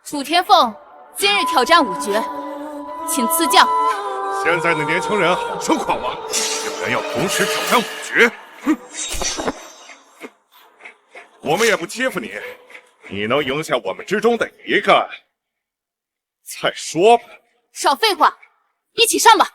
楚天凤今日挑战5绝，请赐教。现在的年轻人好生狂妄，竟然要同时挑战5绝！哼！我们也不欺负你，你能赢下我们之中的一个，再说吧。少废话，一起上吧。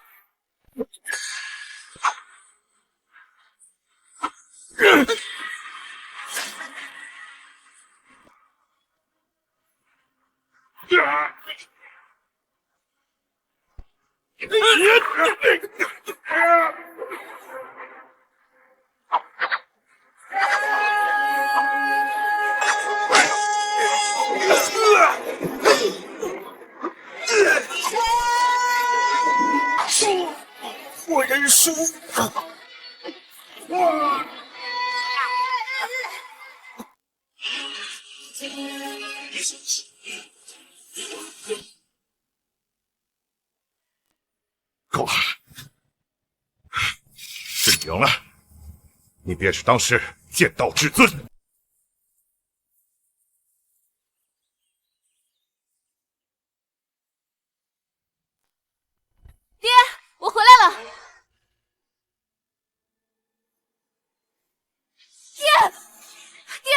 我认输。够了，是你赢了，你便是当时剑道至尊。爹，我回来了。爹，爹，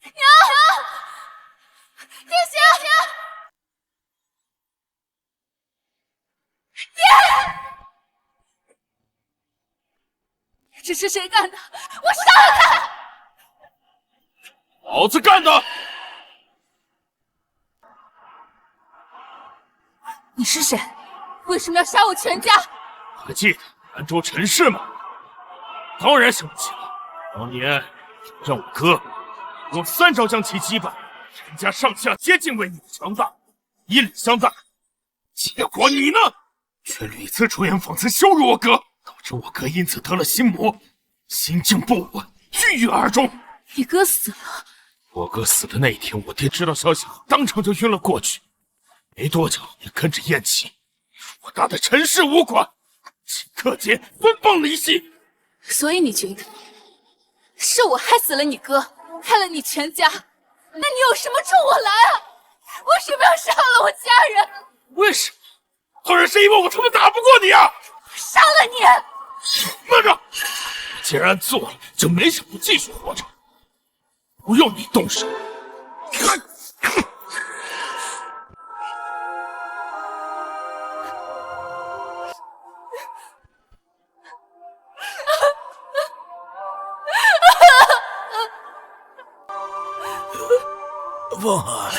娘，爹行，爹，这是谁干的？我杀了他！老子干的！你是谁？为什么要杀我全家？还记得兰州陈氏吗？当然想不起了。当年让我哥用3招将其击败，陈家上下皆敬畏你的强大，以礼相待。结果你呢，却屡次出言讽刺羞辱我哥，导致我哥因此得了心魔，心境不稳，郁郁而终。你哥死了？我哥死的那一天，我爹知道消息后，当场就晕了过去，没多久也跟着咽气。我大的陈氏武馆，顷刻间分崩离析。所以你觉得是我害死了你哥，害了你全家？那你有什么冲我来啊？为什么要杀了我家人？为什么？当然是因为我他妈打不过你啊！杀了你！慢着，既然做了，就没想过继续活着，不用你动手。凤儿，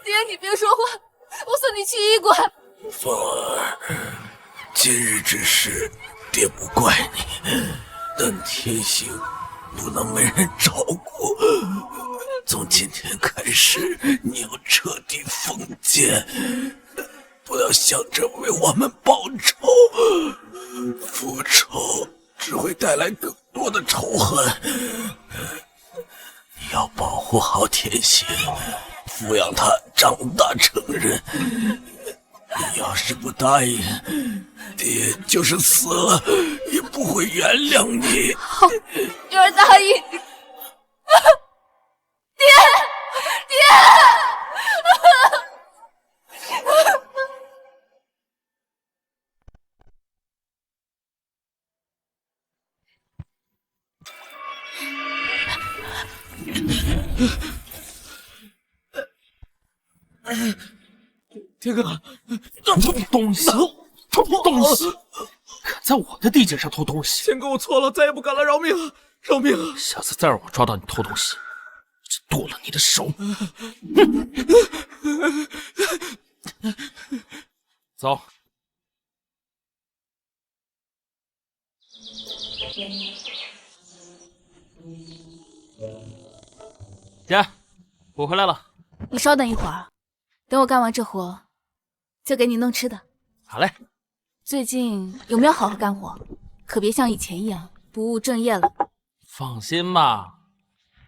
爹，你别说话，我送你去医馆。凤儿，今日之事，爹不怪你，但天行不能没人照顾。从今天开始，你要彻底封建，不要想着为我们报仇，复仇只会带来更多的仇恨。你要保护好天行，抚养他长大成人。你要是不答应，爹就是死了也不会原谅你。好，女儿答应。爹，爹哥，偷东西！偷东西！敢在我的地界上偷东西！天哥，我错了，再也不敢了，饶命啊！饶命啊！下次再让我抓到你偷东西，就剁了你的手！走。姐，我回来了。你稍等一会儿，等我干完这活，就给你弄吃的。好嘞。最近有没有好好干活？可别像以前一样不务正业了。放心吧。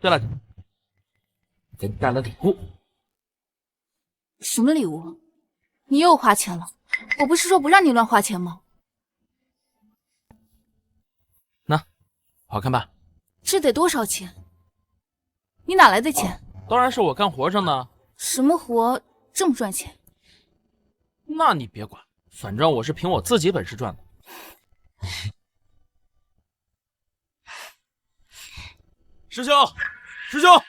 对了，给你带了礼物。什么礼物？你又花钱了？我不是说不让你乱花钱吗？好看吧？这得多少钱？你哪来的钱？当然是我干活上的。什么活这么赚钱？那你别管，反正我是凭我自己本事赚的。师兄，师兄！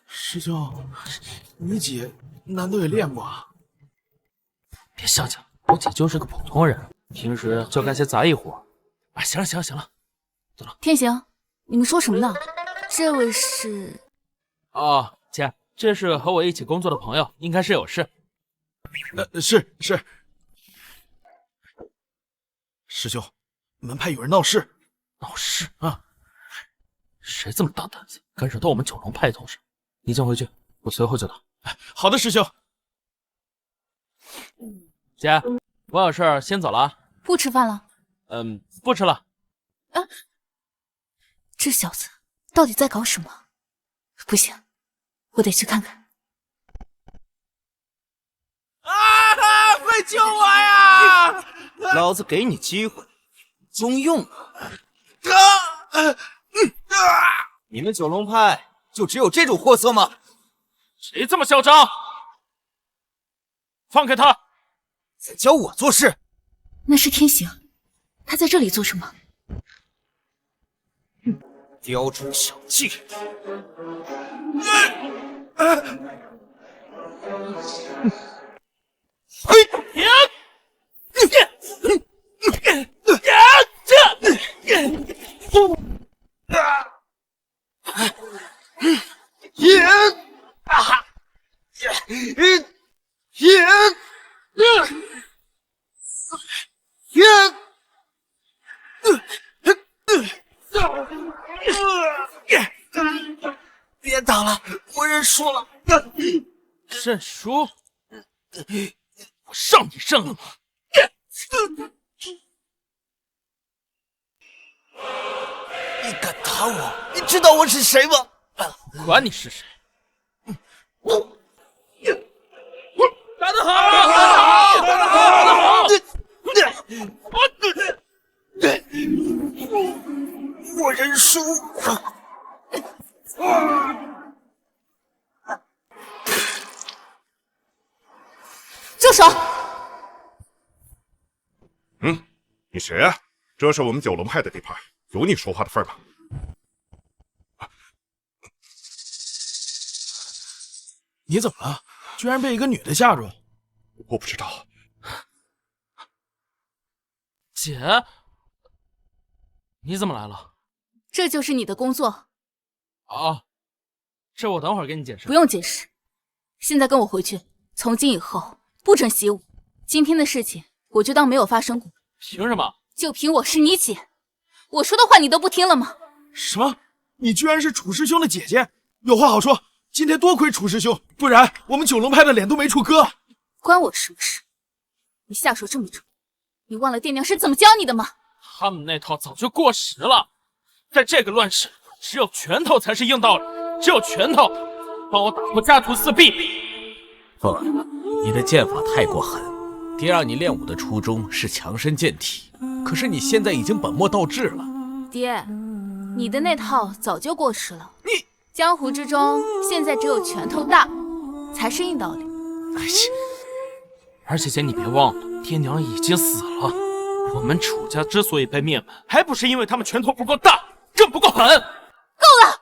师兄，你姐难道也练过啊？别瞎讲，我姐就是个普通人，平时就干些杂役活。啊，行了行了行了，走了。天行，你们说什么呢？这位是……哦，姐，这是和我一起工作的朋友，应该是有事。是。师兄，门派有人闹事。闹事啊？谁这么大胆子，敢惹到我们九龙派头上？你先回去，我随后就到。好的，师兄。姐，我有事先走了啊。不吃饭了？不吃了。啊！这小子到底在搞什么？不行，我得去看看。啊！快救我呀！老子给你机会，中用啊！你们九龙派就只有这种货色吗？谁这么嚣张？放开他！在教我做事？那是天行，他在这里做什么？雕虫小技！别打了，我认输了。认输？我让你认了吗？你敢打我？你知道我是谁吗？管你是谁！打得好！打得好！我认输。住手！你谁啊？这是我们九龙派的地盘，有你说话的份吗？你怎么了？居然被一个女的吓住！我不知道。姐，你怎么来了？这就是你的工作。哦，这我等会儿给你解释。不用解释，现在跟我回去。从今以后不准习武。今天的事情我就当没有发生过。凭什么？就凭我是你姐，我说的话你都不听了吗？什么？你居然是楚师兄的姐姐？有话好说。今天多亏楚师兄，不然我们九龙派的脸都没处搁。关我什么事？你下手这么重，你忘了爹娘是怎么教你的吗？他们那套早就过时了，在这个乱世，只有拳头才是硬道理，只有拳头帮我打破家徒四壁。凤儿，你的剑法太过狠。爹让你练武的初衷是强身健体，可是你现在已经本末倒置了。爹，你的那套早就过时了。你江湖之中，现在只有拳头大才是硬道理。而且姐，你别忘了，爹娘已经死了。我们楚家之所以被灭门，还不是因为他们拳头不够大，更不够狠。够了！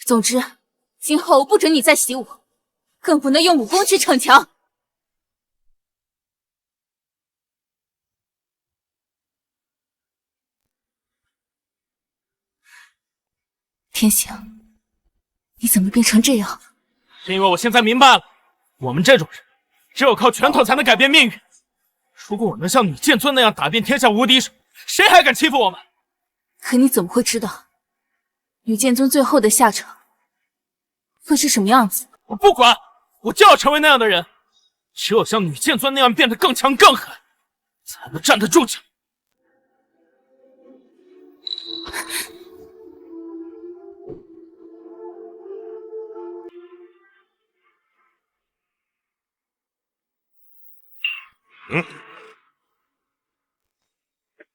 总之，今后不准你再习武，更不能用武功去逞强。天行，你怎么变成这样？是因为我现在明白了，我们这种人，只有靠拳头才能改变命运。如果我能像女剑尊那样打遍天下无敌手，谁还敢欺负我们？可你怎么会知道女剑尊最后的下场会是什么样子？我不管，我就要成为那样的人。只有像女剑尊那样变得更强更狠，才能站得住脚。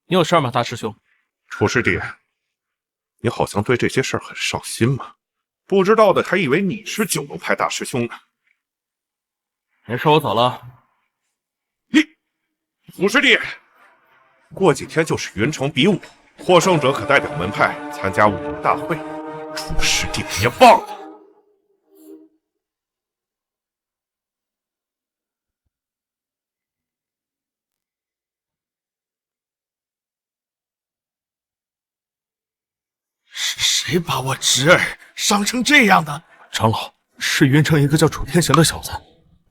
你有事吗，大师兄？楚师弟，你好像对这些事儿很上心嘛，不知道的还以为你是九龙派大师兄呢。没事，我走了。楚师弟，过几天就是云城比武，获胜者可代表门派参加武武大会，楚师弟别忘了。谁把我侄儿伤成这样的？长老，是云城一个叫楚天行的小子，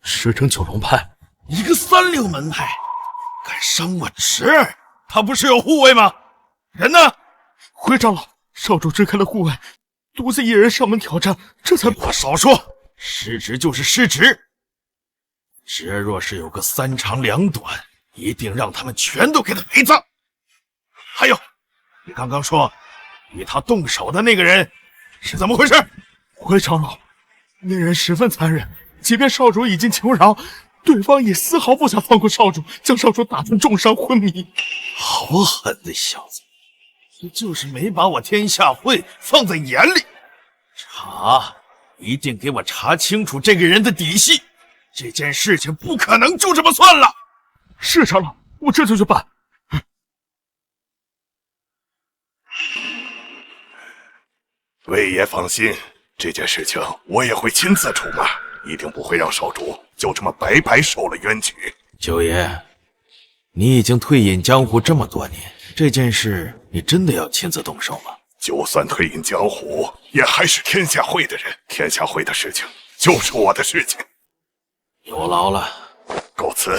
师承九龙派，一个三流门派，敢伤我侄儿？他不是有护卫吗？人呢？回长老，少主支开了护卫，独自一人上门挑战，这才……话少说，失职就是失职。侄儿若是有个三长两短，一定让他们全都给他陪葬。还有，你刚刚说与他动手的那个人是怎么回事？回长老，那人十分残忍，即便少主已经求饶，对方也丝毫不想放过少主，将少主打成重伤昏迷。好狠的小子，就是没把我天下会放在眼里。查，一定给我查清楚这个人的底细。这件事情不可能就这么算了。是长老，我这就去办。魏爷放心，这件事情我也会亲自出马，一定不会让少主就这么白白受了冤屈。九爷，你已经退隐江湖这么多年，这件事你真的要亲自动手吗？就算退隐江湖，也还是天下会的人，天下会的事情就是我的事情。有劳了，告辞。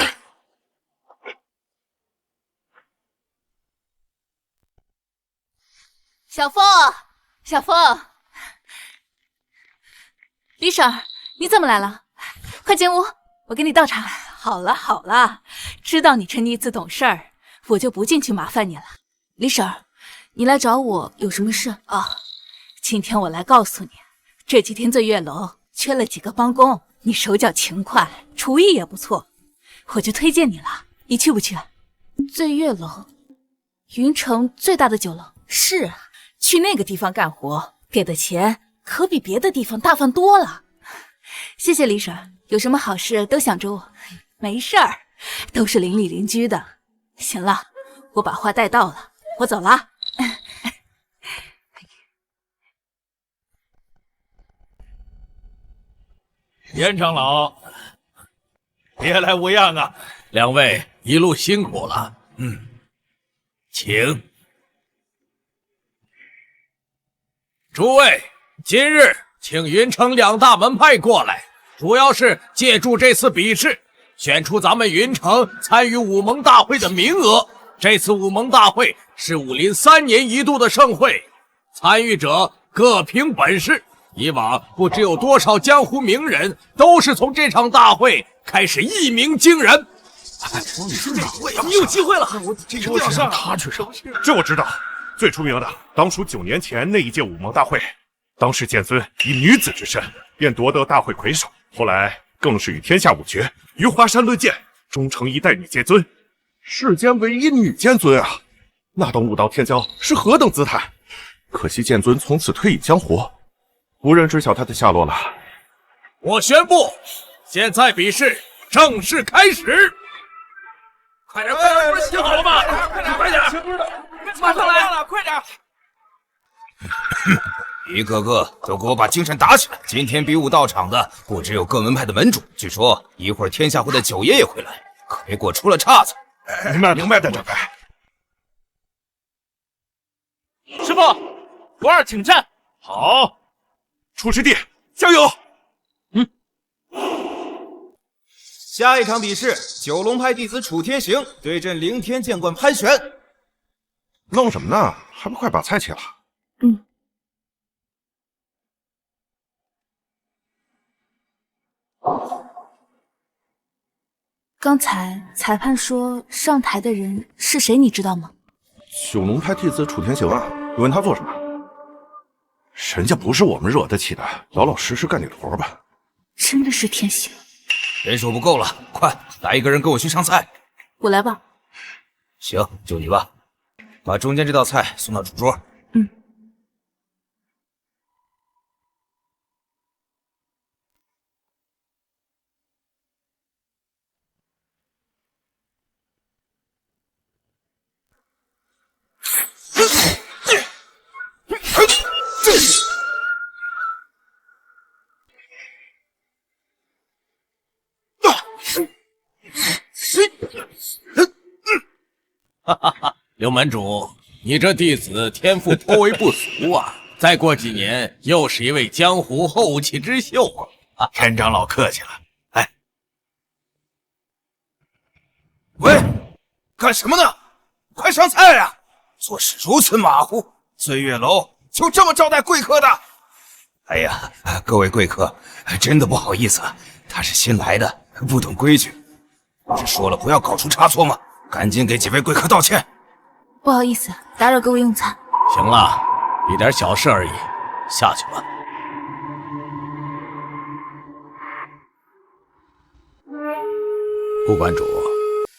小凤，小凤，李婶儿，你怎么来了？快进屋，我给你倒茶。好了好了，知道你趁第一次懂事儿，我就不进去麻烦你了。李婶儿，你来找我有什么事啊？今天我来告诉你，这几天醉月楼缺了几个帮工，你手脚勤快，厨艺也不错，我就推荐你了，你去不去？醉月楼，云城最大的酒楼。是啊，去那个地方干活，给的钱可比别的地方大方多了。谢谢李婶，有什么好事都想着我。没事儿，都是邻里邻居的。行了，我把话带到了，我走了。严长老，别来无恙啊！两位一路辛苦了。请。诸位，今日请云城两大门派过来，主要是借助这次比试，选出咱们云城参与武盟大会的名额。这次武盟大会是武林3年一度的盛会，参与者各凭本事。以往不知有多少江湖名人都是从这场大会开始一鸣惊人。你有机会了，这个要上他去上。这我知道，最出名的当属9年前那一届武盟大会，当时剑尊以女子之身便夺得大会魁首，后来更是与天下武绝于华山论剑，终成一代女剑尊，世间唯一女剑尊啊！那等武道天骄是何等姿态！可惜剑尊从此退隐江湖，无人知晓他的下落了。我宣布，现在比试正式开始。快点，不是写好了吗？快点，马上来了，快点！一个个都给我把精神打起来！今天比武到场的不只有各门派的门主，据说一会儿天下会的九爷也会来，可别给我出了岔子。明白的，长辈。师傅，不二请战。好，楚师弟加油！下一场比试，九龙派弟子楚天行对阵凌天剑馆潘玄。弄什么呢？还不快把菜切了？刚才裁判说上台的人是谁，你知道吗？九龙派弟子楚天行啊，你问他做什么？人家不是我们惹得起的，老老实实干你的活吧。真的是天行。人手不够了，快来一个人跟我去上菜。我来吧。行，就你吧，把中间这道菜送到主桌。嗯。哈哈哈，刘门主，你这弟子天赋颇为不俗啊！再过几年，又是一位江湖后起之秀啊！陈长老客气了。哎，喂，干什么呢？快上菜呀！做事如此马虎，醉月楼就这么招待贵客的？哎呀，各位贵客，真的不好意思，他是新来的，不懂规矩。不是说了不要搞出差错吗？赶紧给几位贵客道歉。不好意思，打扰各位用餐。行了，一点小事而已，下去吧。顾馆主，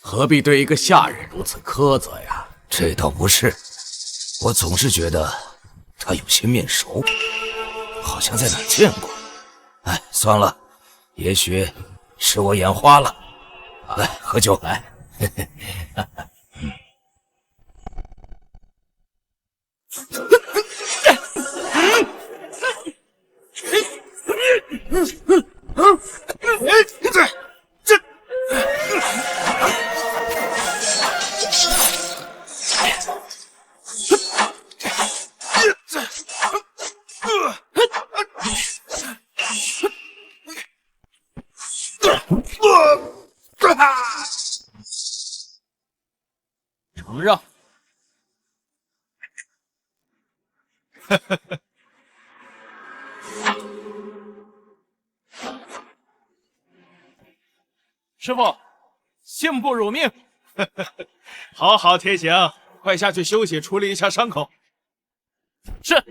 何必对一个下人如此苛责呀？这倒不是，我总是觉得他有些面熟，好像在哪儿见过。哎，算了，也许是我眼花了。来，喝酒来。承让。师傅，幸不辱命。好好，天行，快下去休息，处理一下伤口。是。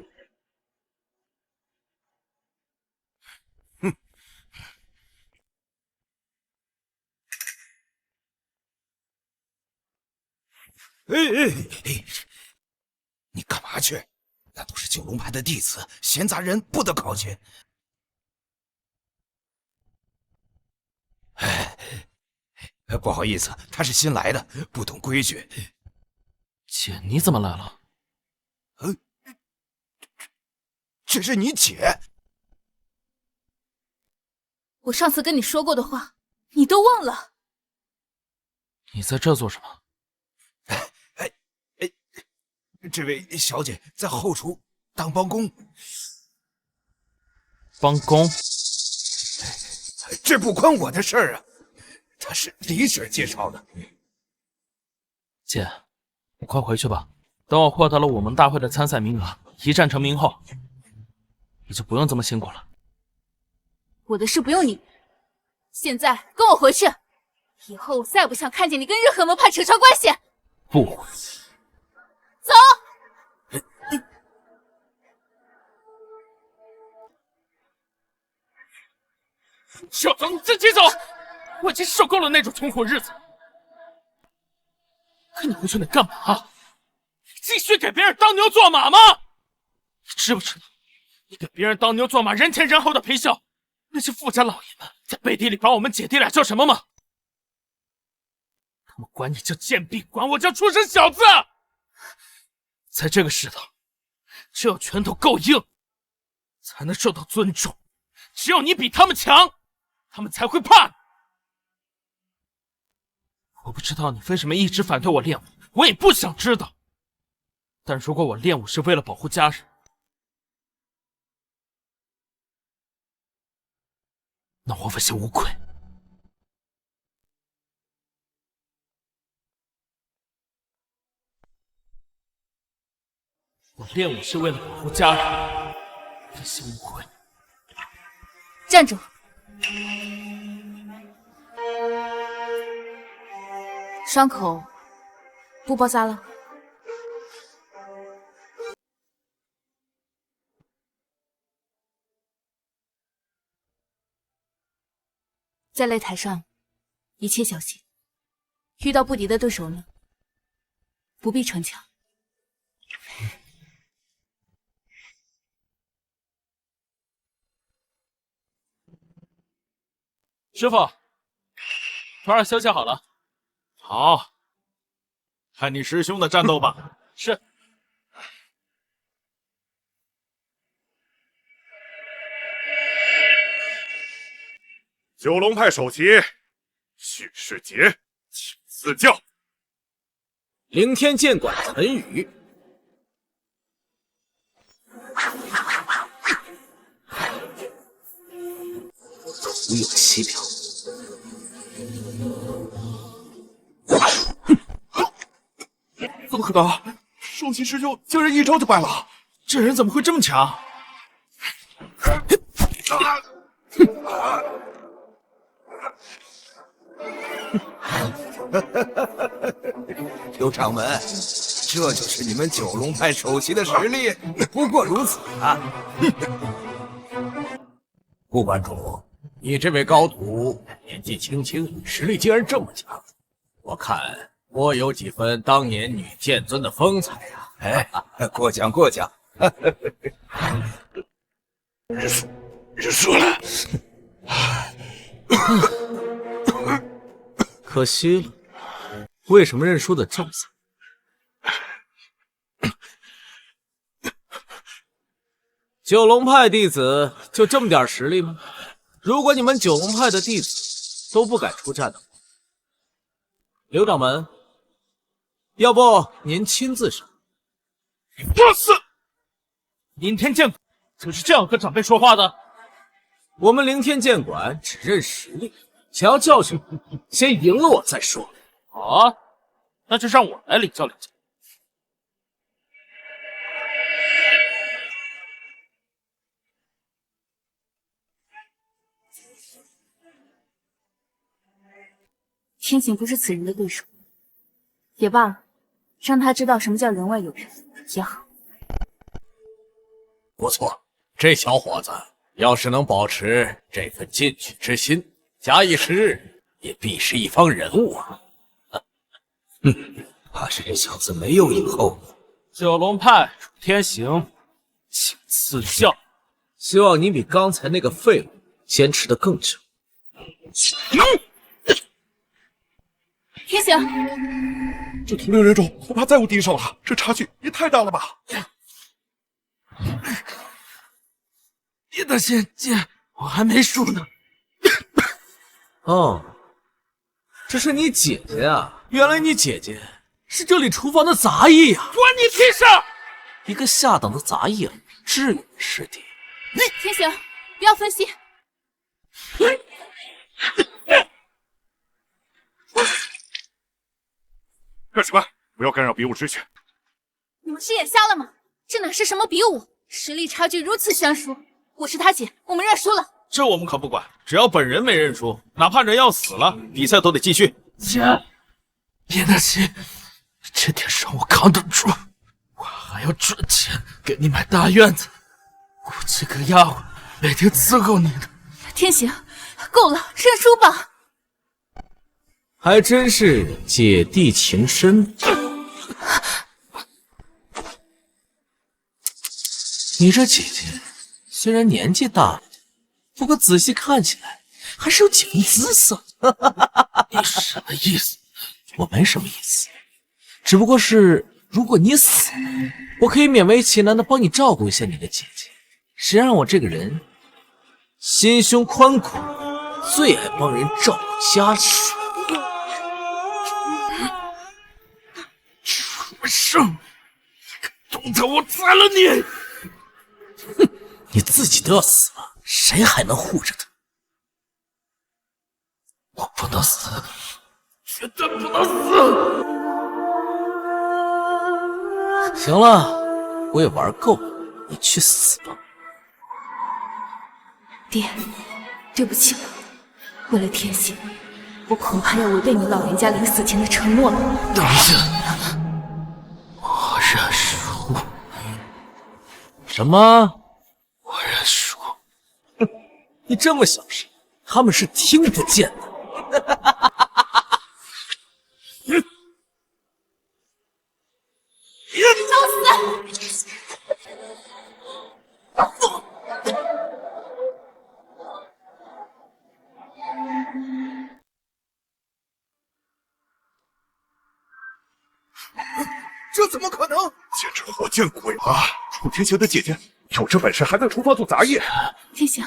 你干嘛去？那都是九龙派的弟子，闲杂人不得靠近。不好意思，他是新来的，不懂规矩。姐，你怎么来了？这是你姐？我上次跟你说过的话，你都忘了？你在这做什么？这位小姐在后厨当帮工。帮工？这不关我的事儿啊，她是李婶介绍的。姐，你快回去吧。等我获得了我们大会的参赛名额，一战成名后，你就不用这么辛苦了。我的事不用你，现在跟我回去。以后我再不想看见你跟任何门派扯上关系。不回去。走！小子，你自己走！我已经受够了那种穷苦日子。跟你回去能干嘛？继续给别人当牛做马吗？你知不知道，你给别人当牛做马，人前人后的陪笑，那些富家老爷们在背地里把我们姐弟俩叫什么吗？他们管你叫贱婢，管我叫畜生小子。在这个世道，只有拳头够硬，才能受到尊重。只有你比他们强，他们才会怕你。我不知道你为什么一直反对我练武，我也不想知道。但如果我练武是为了保护家人，那我问心无愧。我练武是为了保护家人，问心无愧。站住！伤口不包扎了。在擂台上，一切小心。遇到不敌的对手呢，不必逞强。师傅，徒儿休息好了。好，看你师兄的战斗吧。是。九龙派首席许世杰，请赐教。凌天剑馆陈宇，徒有7秒。怎么可能？首席师兄竟然一招就败了，这人怎么会这么强？刘掌门，这就是你们九龙派首席的实力，不过如此啊！顾馆主，你这位高徒年纪轻轻，实力竟然这么强，我看颇有几分当年女剑尊的风采啊！哎，过奖过奖。认输了。可惜了，为什么认输的这么惨？九龙派弟子就这么点实力吗？如果你们九龙派的弟子都不敢出战的话，刘掌门，要不您亲自上？我死！凌天剑馆就是这样和长辈说话的？我们凌天剑馆只认实力，想要教训我，先赢了我再说。好啊，那就让我来领教领教。天行不是此人的对手，也罢，让他知道什么叫人外有人也好。不错，这小伙子要是能保持这份进取之心，假以时日，也必是一方人物啊！怕是这小子没有以后了。九龙派天行，请赐教。希望你比刚才那个废物坚持的更久。天行，这图灵人中恐怕再无敌手了，这差距也太大了吧！别的仙剑我还没输呢。哦，这是你姐姐啊！原来你姐姐是这里厨房的杂役啊！关你屁事！一个下等的杂役啊，至于师弟？天行，不要分心。干什么？不要干扰比武之权！你们是眼瞎了吗？这哪是什么比武？实力差距如此悬殊，我是他姐，我们认输了。这我们可不管，只要本人没认输，哪怕人要死了，比赛都得继续。姐，别担心，这点伤我扛得住。我还要赚钱给你买大院子，估计个丫鬟每天伺候你的。天行，够了，认输吧。还真是姐弟情深。你这姐姐虽然年纪大了，不过仔细看起来还是有几分姿色。你什么意思？我没什么意思，只不过是如果你死了，我可以勉为其难的帮你照顾一下你的姐姐。谁让我这个人心胸宽广，最爱帮人照顾家里。畜生！你敢动他，我宰了你！哼，你自己都要死了，谁还能护着他？我不能死，绝对不能死！行了，我也玩够了，你去死吧！爹，对不起了，为了天行，我恐怕要违背你老人家临死前的承诺了。等一下，我认输。什么？我认输。你这么小声，他们是听不见的。死！这怎么可能？简直活见鬼了！楚天行的姐姐有这本事，还在厨房做杂业。天行，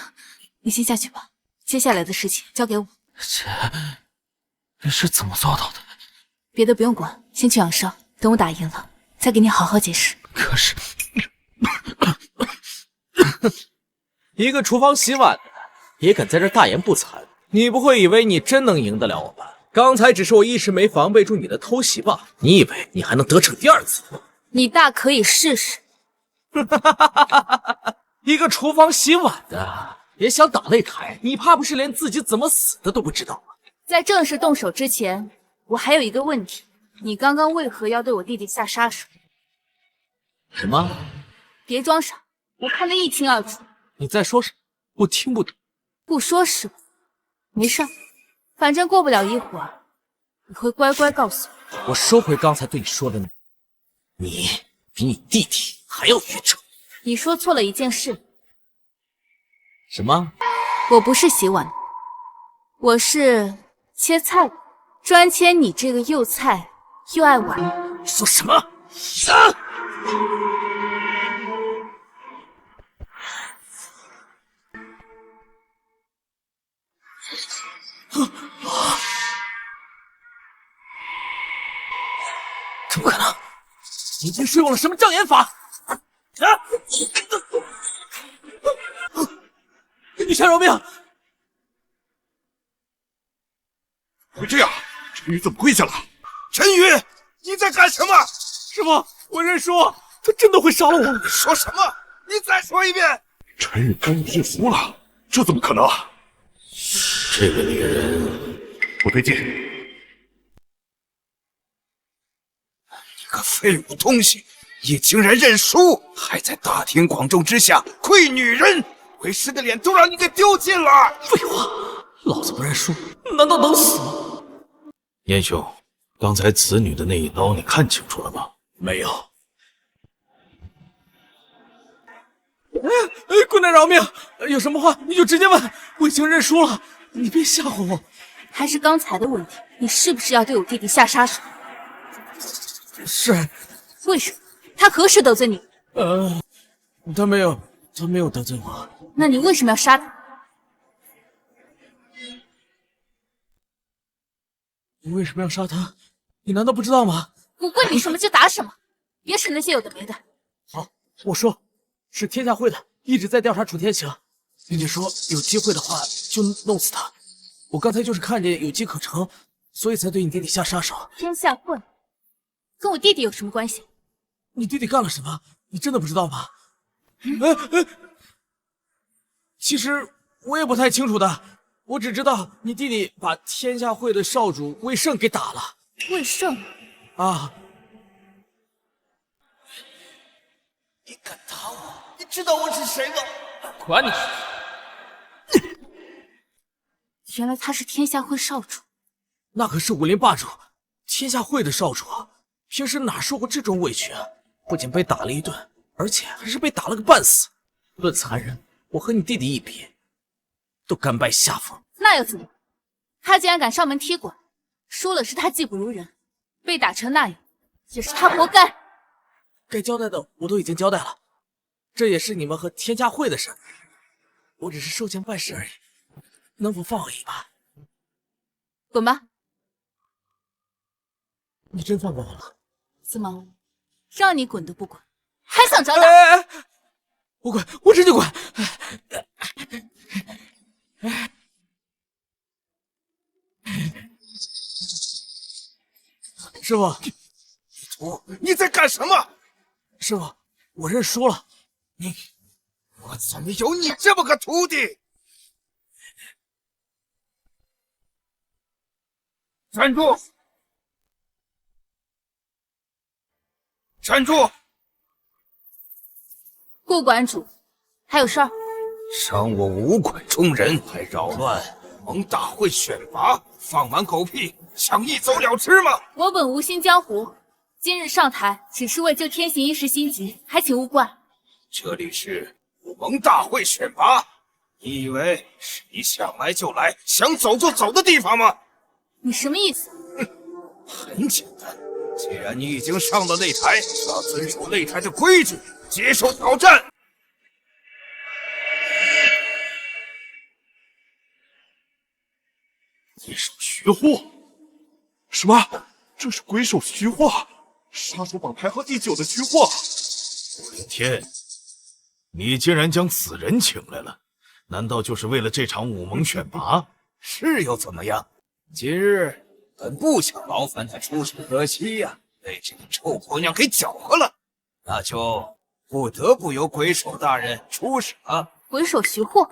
你先下去吧，接下来的事情交给我。姐，你是怎么做到的？别的不用管，先去养伤，等我打赢了，再给你好好解释。可是，一个厨房洗碗的也敢在这大言不惭，你不会以为你真能赢得了我吧？刚才只是我一时没防备住你的偷袭罢了，你以为你还能得逞第二次？你大可以试试。一个厨房洗碗的也想打擂台，你怕不是连自己怎么死的都不知道吗？在正式动手之前，我还有一个问题，你刚刚为何要对我弟弟下杀手？什么？别装傻，我看得一清二楚。你在说什么？我听不懂。不说是吧？没事，反正过不了一会儿，你会乖乖告诉我。我收回刚才对你说的那，你比你弟弟还要愚蠢。你说错了一件事。什么？我不是洗碗的，我是切菜的，专切你这个又菜又爱玩。你说什么？怎么可能？你已经是用了什么障眼法？玉泉饶命！会这样，陈宇怎么跪下了？陈宇，你在干什么？师傅，我认输，他真的会杀了我。你说什么？你再说一遍！陈宇真认输了，这怎么可能？这个女人不对劲。你个废物东西，你竟然认输，还在大庭广众之下跪女人，为师的脸都让你给丢尽了！废话，老子不认输，难道能死吗？燕兄，刚才此女的那一刀你看清楚了吗？没有。姑娘饶命！有什么话你就直接问，我已经认输了，你别吓唬我。还是刚才的问题，你是不是要对我弟弟下杀手？是。为什么？他何时得罪你？他没有得罪我。那你为什么要杀他？你为什么要杀他？你难道不知道吗？我问你什么就答什么，别说那些有的没的。好，我说，是天下会的，一直在调查楚天行，并且说有机会的话就弄死他。我刚才就是看见有机可乘，所以才对你弟弟下杀手。天下会跟我弟弟有什么关系？你弟弟干了什么？你真的不知道吗？其实我也不太清楚的，我只知道你弟弟把天下会的少主魏胜给打了。魏胜啊！你敢打我？你知道我是谁吗？管你是谁！原来他是天下会少主，那可是武林霸主，天下会的少主，平时哪受过这种委屈啊？不仅被打了一顿，而且还是被打了个半死。论残忍，我和你弟弟一比，都甘拜下风。那又怎么？他竟然敢上门踢馆，输了是他技不如人，被打成那样也是他活该。该交代的我都已经交代了，这也是你们和天下会的事，我只是收钱办事而已，能否放我一马？滚吧！你真放过我了？怎么，让你滚都不滚，还想找打？我滚，我这就滚！师傅，你在干什么？师傅，我认输了。我怎么有你这么个徒弟？站住！站住！顾馆主，还有事儿？伤我武馆中人，还扰乱蒙大会选拔，放满狗屁，想一走了之吗？我本无心江湖，今日上台只是为救天行一时心急，还请勿怪。这里是武盟大会选拔，你以为是你想来就来、想走就走的地方吗？你什么意思？很简单，既然你已经上了擂台，就要遵守擂台的规矩，接受挑战。鬼手徐祸，什么？这是鬼手徐祸，杀手榜排行第9的徐祸。林天，你竟然将此人请来了，难道就是为了这场武盟选拔？是又怎么样？今日本不想劳烦他出手，可惜呀，被这个臭婆娘给搅和了，那就不得不由鬼手大人出手了。鬼手徐祸，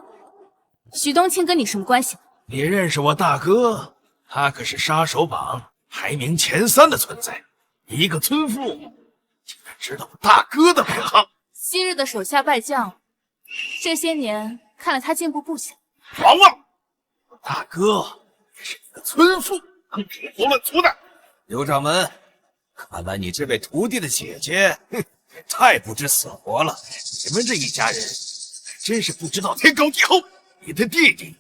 许冬青跟你什么关系？你认识我大哥？他可是杀手榜排名前3的存在，一个村妇竟然知道我大哥的名号。昔日的手下败将，这些年看来他进步不小。狂妄！我大哥也是一个村妇，胡乱粗的。刘掌门，看来你这位徒弟的姐姐，也太不知死活了。你们这一家人真是不知道天高地厚。你的弟弟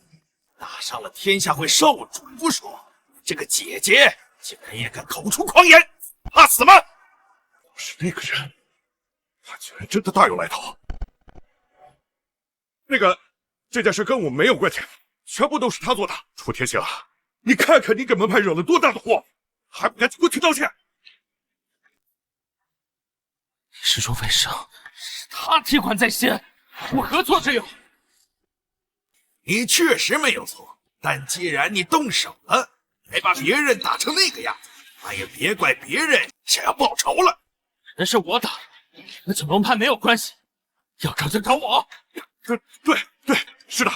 打伤了天下会少主不说，这个姐姐竟然也敢口出狂言，怕死吗？要是那个人，他居然真的大有来头。这件事跟我们没有关系，全部都是他做的。楚天行，你看看你给门派惹了多大的祸，还不赶紧滚去道歉！事出非生，是他提款在先，我何错之有？你确实没有错，但既然你动手了，还把别人打成那个样子，那也别怪别人想要报仇了。人是我打，跟九龙派没有关系，要找就找我。对，是的，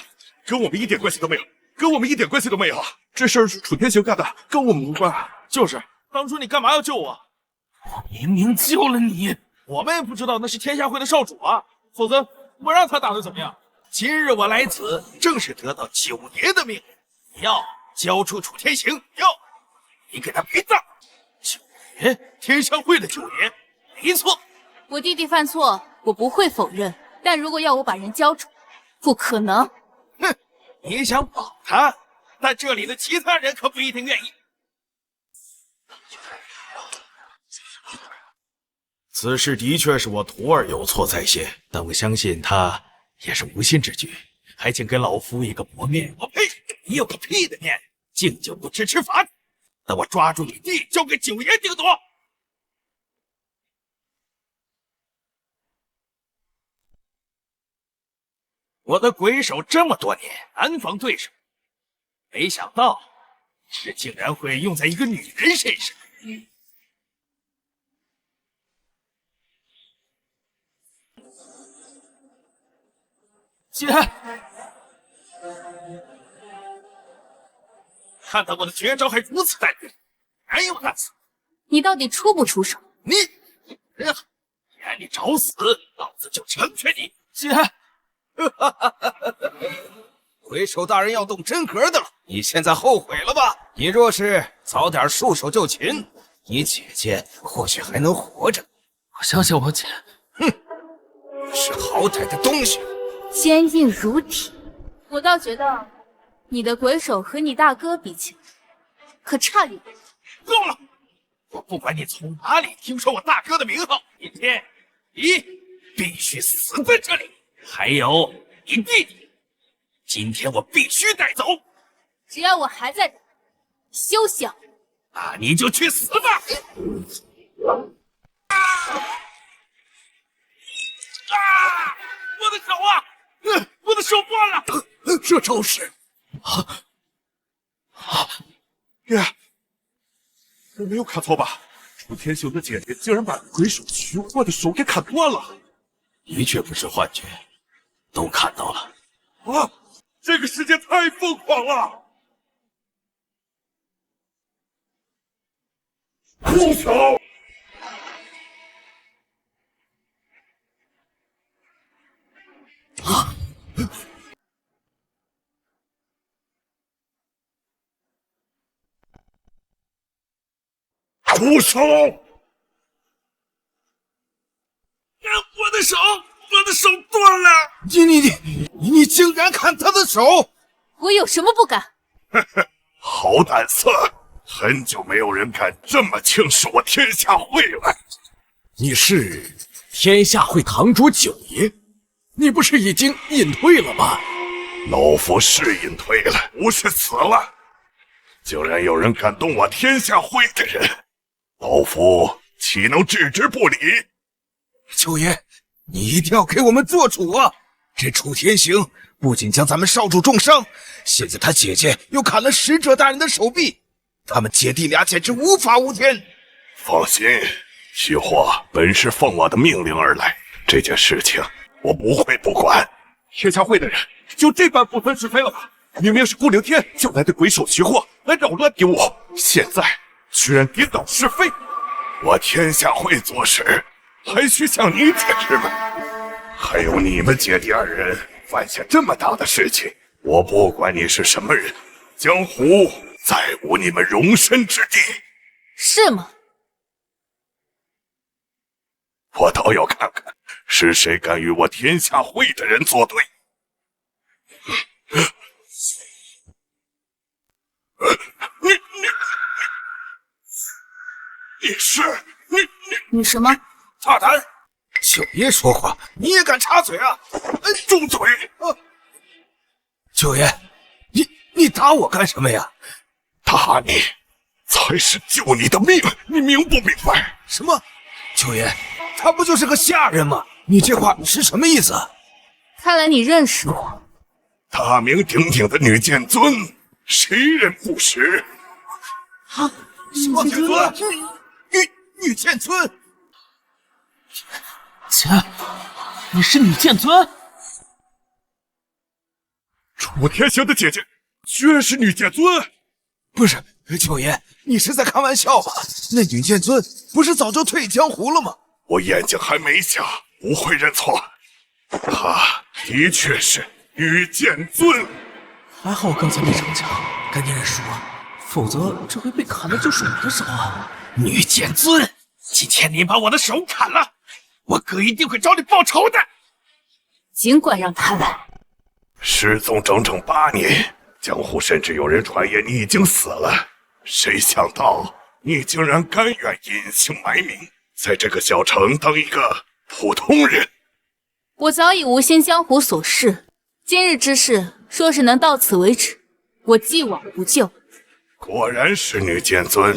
跟我们一点关系都没有，跟我们一点关系都没有。这事儿是楚天行干的，跟我们无关。就是，当初你干嘛要救我？我明明救了你，我们也不知道那是天下会的少主啊，否则我让他打得怎么样？今日我来此，正是得到九爷的命令，你要交出楚天行，要你给他陪葬。九爷，天下会的九爷，没错。我弟弟犯错，我不会否认，但如果要我把人交出，不可能。哼，你想保他，但这里的其他人可不一定愿意。此事的确是我徒儿有错在先，但我相信他也是无心之举，还请给老夫一个薄面。我呸！你有个屁的面！敬酒不吃吃罚酒。等我抓住你弟，交给九爷定夺。我的鬼手这么多年难防对手，没想到这竟然会用在一个女人身上。姐，看到我的绝招还如此淡定，还有那次，你到底出不出手？你人好，既然你找死，老子就成全你。姐，鬼手大人要动真格的了，你现在后悔了吧？你若是早点束手就擒，你姐姐或许还能活着。我相信我姐。哼，是好歹的东西。坚硬如铁，我倒觉得你的鬼手和你大哥比起来，可差远。够了！我不管你从哪里听说我大哥的名号，今天你必须死在这里。还有你弟弟，今天我必须带走。只要我还在这，休想！那你就去死吧！我的手啊！我的手断了！这招式，爷，我没有看错吧？楚天行的姐姐竟然把鬼手徐祸的手给砍断了！的确不是幻觉，都看到了。啊！这个世界太疯狂了！住手！住手！的手断了！你竟然砍他的手！我有什么不敢？好胆色！很久没有人敢这么轻视我天下会了。你是天下会堂主九爷？你不是已经隐退了吗？老夫是隐退了，不是死了。竟然有人敢动我天下会的人，老夫岂能置之不理？九爷，你一定要给我们做主啊！这楚天行不仅将咱们少主重伤，现在他姐姐又砍了使者大人的手臂，他们姐弟俩简直无法无天。放心，徐祸本是奉我的命令而来，这件事情我不会不管。天下会的人就这般不分是非了吗？明明是顾凌天叫来的鬼手徐祸来扰乱敌我，现在居然颠倒是非。我天下会做事还需向你解释吗？还有你们姐弟二人犯下这么大的事情，我不管你是什么人，江湖再无你们容身之地。是吗？我倒要看看是谁敢与我天下会的人作对。你是你什么？大胆！九爷说话你也敢插嘴啊？住嘴！九爷，你打我干什么呀？打你才是救你的命，你明不明白？什么？九爷，他不就是个下人吗？你这话是什么意思？看来你认识我。大名鼎鼎的女剑尊，谁人不识？啊，什么剑尊？女剑尊？姐，你是女剑尊？楚天行的姐姐居然是女剑尊？不是，九爷，你是在开玩笑吧？那女剑尊不是早就退江湖了吗？我眼睛还没瞎，不会认错。她的确是女剑尊。还好我刚才没逞强，赶紧认输啊，否则这回被砍的就是我的手啊！女剑尊，今天你把我的手砍了，我哥一定会找你报仇的。尽管让他来。失踪整整8年，江湖甚至有人传言你已经死了。谁想到你竟然甘愿隐姓埋名，在这个小城当一个普通人。我早已无心江湖琐事，今日之事说是能到此为止，我既往不咎。果然是女剑尊，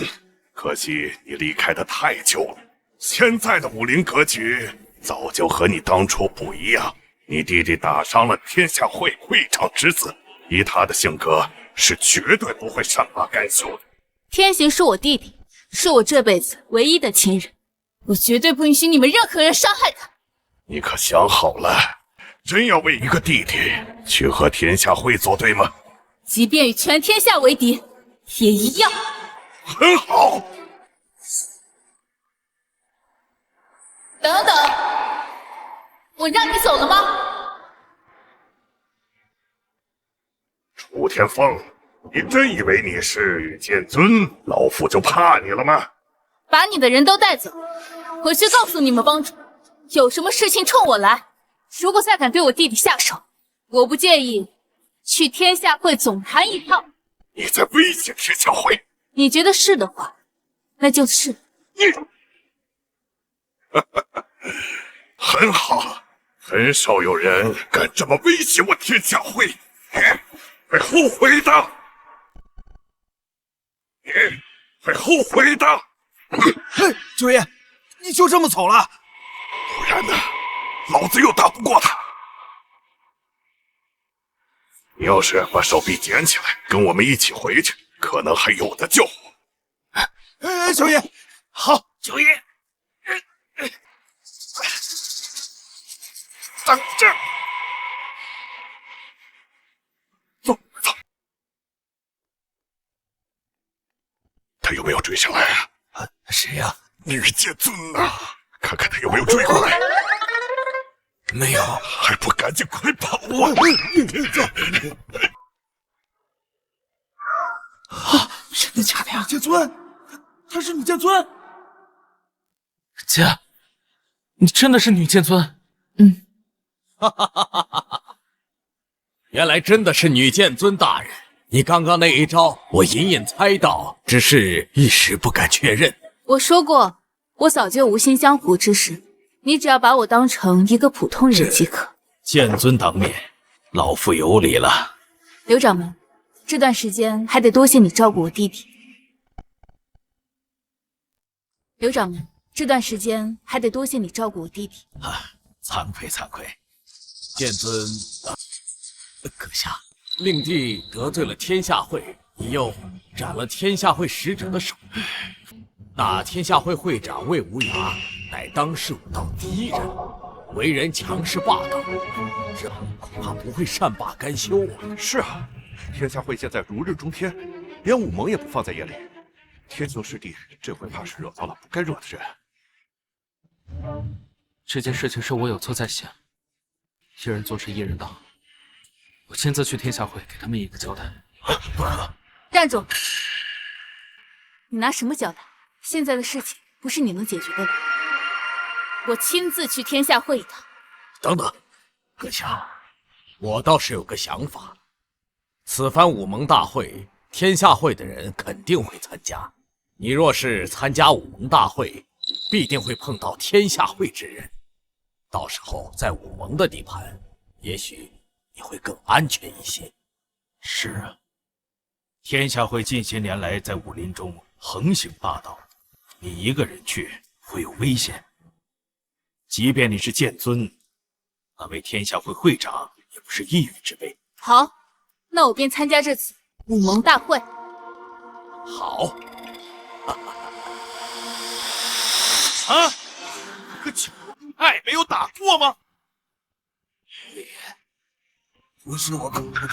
可惜你离开的太久了。现在的武林格局早就和你当初不一样。你弟弟打伤了天下会会长之子，以他的性格是绝对不会善罢甘休的。天行是我弟弟，是我这辈子唯一的亲人，我绝对不允许你们任何人伤害他。你可想好了，真要为一个弟弟去和天下会作对吗？即便与全天下为敌，也一样。很好。等等，我让你走了吗？楚天风，你真以为你是女剑尊，老夫就怕你了吗？把你的人都带走，回去告诉你们帮主，有什么事情冲我来。如果再敢对我弟弟下手，我不介意去天下会总坛一趟。你在威胁天下会？你觉得是的话，那就是。你，很好，很少有人敢这么威胁我天下会，你会后悔的，你会后悔的。九爷，你就这么走了？不然呢？老子又打不过他。你要是把手臂捡起来，跟我们一起回去，可能还有的救。九爷，好，九爷，等着，走。他有没有追上来啊？谁呀？女剑尊啊！看看他有没有追过来。没有，还不赶紧快跑啊！真的假的呀？剑尊，他是女剑尊。姐，你真的是女剑尊？嗯，原来真的是女剑尊大人。你刚刚那一招，我隐隐猜到，只是一时不敢确认。我说过，我早就无心江湖之事，你只要把我当成一个普通人即可。剑尊当面，老夫有礼了。刘掌门，这段时间还得多谢你照顾我弟弟。刘掌门，这段时间还得多谢你照顾我弟弟。惭愧惭愧，剑尊，阁下，令弟得罪了天下会，你又斩了天下会使者的手臂。那天下会会长魏无涯乃当世武道第一人，为人强势霸道，这恐怕不会善罢甘休啊！是啊，天下会现在如日中天，连武盟也不放在眼里。天雄师弟这回怕是惹到了不该惹的人。这件事情是我有错在先，一人做事一人当。我亲自去天下会给他们一个交代。站住！你拿什么交代？现在的事情不是你能解决的了。我亲自去天下会一趟。等等，阁下，我倒是有个想法。此番武盟大会，天下会的人肯定会参加。你若是参加武盟大会，必定会碰到天下会之人。到时候在武盟的地盘，也许你会更安全一些。是啊，天下会近些年来在武林中横行霸道，你一个人去会有危险。即便你是剑尊，那位天下会会长也不是一羽之辈。好，那我便参加这次武盟大会。好。啊！可巧，爱没有打过吗？不是我搞的，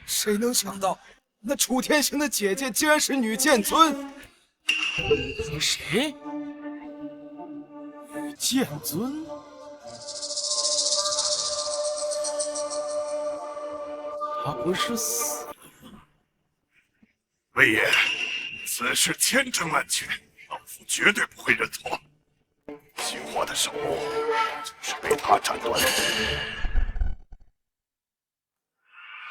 谁能想到那楚天行的姐姐竟然是女剑尊？谁？女剑尊？他不是死了吗？魏爷，此事千真万确，老夫绝对不会认错。秦火的手就是被他斩断的。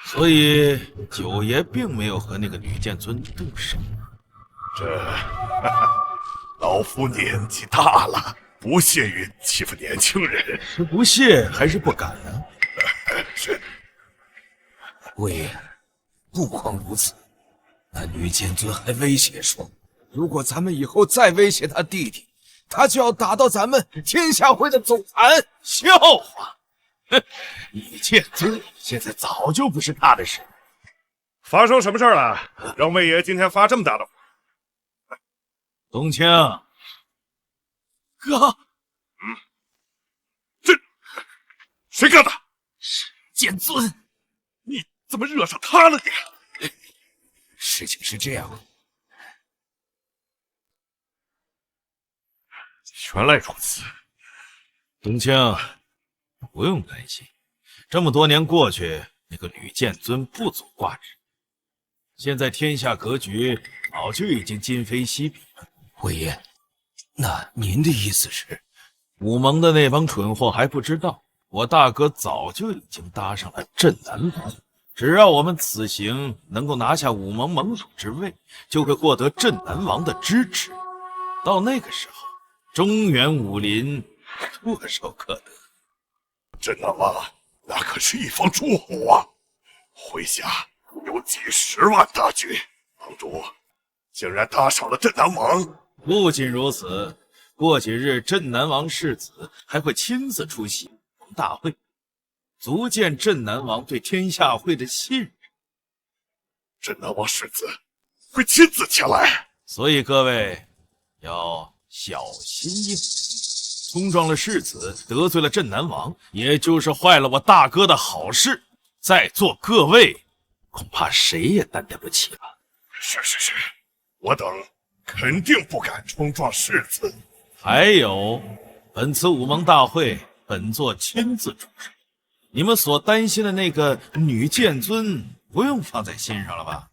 所以九爷并没有和那个女剑尊动手。老夫年纪大了，不屑于欺负年轻人。是不屑还是不敢呢？是。魏爷，不光如此，那女剑尊还威胁说，如果咱们以后再威胁他弟弟，他就要打到咱们天下会的总坛。笑话！哼，女剑尊现在早就不是他的事。发生什么事了？让魏爷今天发这么大的火？冬青，哥，这谁干的？剑尊，你怎么惹上他了你？事情是这样的，原来如此。冬青，不用担心，这么多年过去，那个女剑尊不足挂齿。现在天下格局早就已经今非昔比了。魏爷，那您的意思是，武盟的那帮蠢货还不知道，我大哥早就已经搭上了镇南王。只要我们此行能够拿下武盟盟主之位，就会获得镇南王的支持。到那个时候，中原武林唾手可得。镇南王那可是一方诸侯啊，麾下有几十万大军，盟主竟然搭上了镇南王。不仅如此，过几日镇南王世子还会亲自出席武盟大会，足见镇南王对天下会的信任。镇南王世子会亲自前来，所以各位要小心应对。冲撞了世子，得罪了镇南王，也就是坏了我大哥的好事。在座各位，恐怕谁也担待不起吧？是，我等肯定不敢冲撞世子。还有，本次武盟大会，本座亲自主持。你们所担心的那个女剑尊，不用放在心上了吧？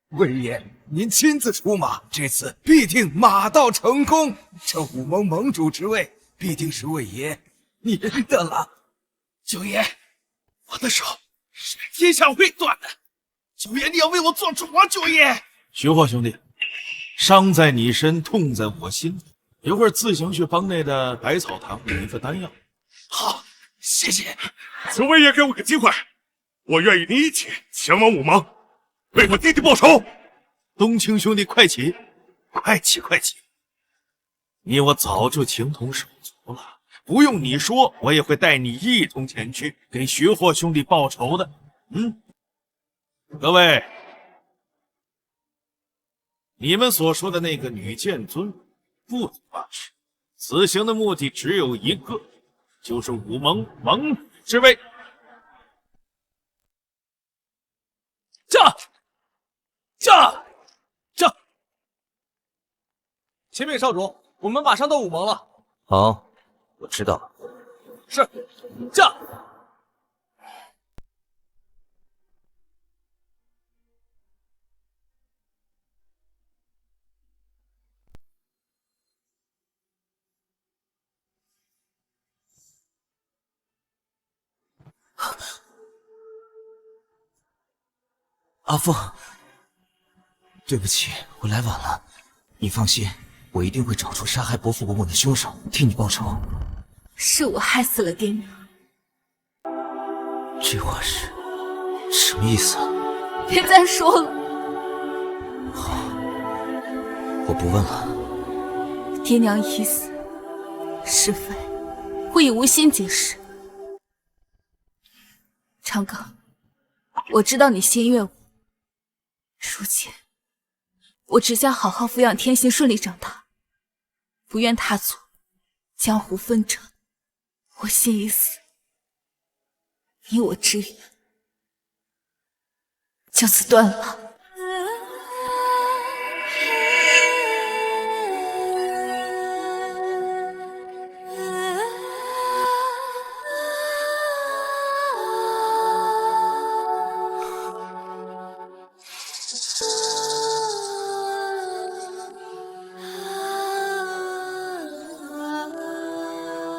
魏爷，您亲自出马，这次必定马到成功。这武盟盟主之位，必定是魏爷您的了。九爷，我的手是天下会断的，九爷你要为我做主啊！九爷，徐霍兄弟，伤在你身，痛在我心。一会儿自行去帮内的百草堂领一份丹药。好，谢谢。此位也给我个机会，我愿与你一起前往武蒙，为我弟弟报仇。冬青兄弟，快起，快起，快起！你我早就情同手足了，不用你说，我也会带你一同前去给徐霍兄弟报仇的。各位，你们所说的那个女剑尊，不足挂齿，此行的目的只有一个，就是武蒙盟主之位。驾！启禀少主，我们马上到武蒙了。好，我知道了。是，驾！阿凤，对不起，我来晚了。你放心，我一定会找出杀害伯父伯母的凶手，替你报仇。是我害死了爹娘。这话是什么意思啊？别再说了。好，我不问了。爹娘已死，是非我已无心解释。长庚，我知道你心悦我，如今我只想好好抚养天行，顺利长大，不愿踏足江湖纷争。我心已死，你我之缘就此断了。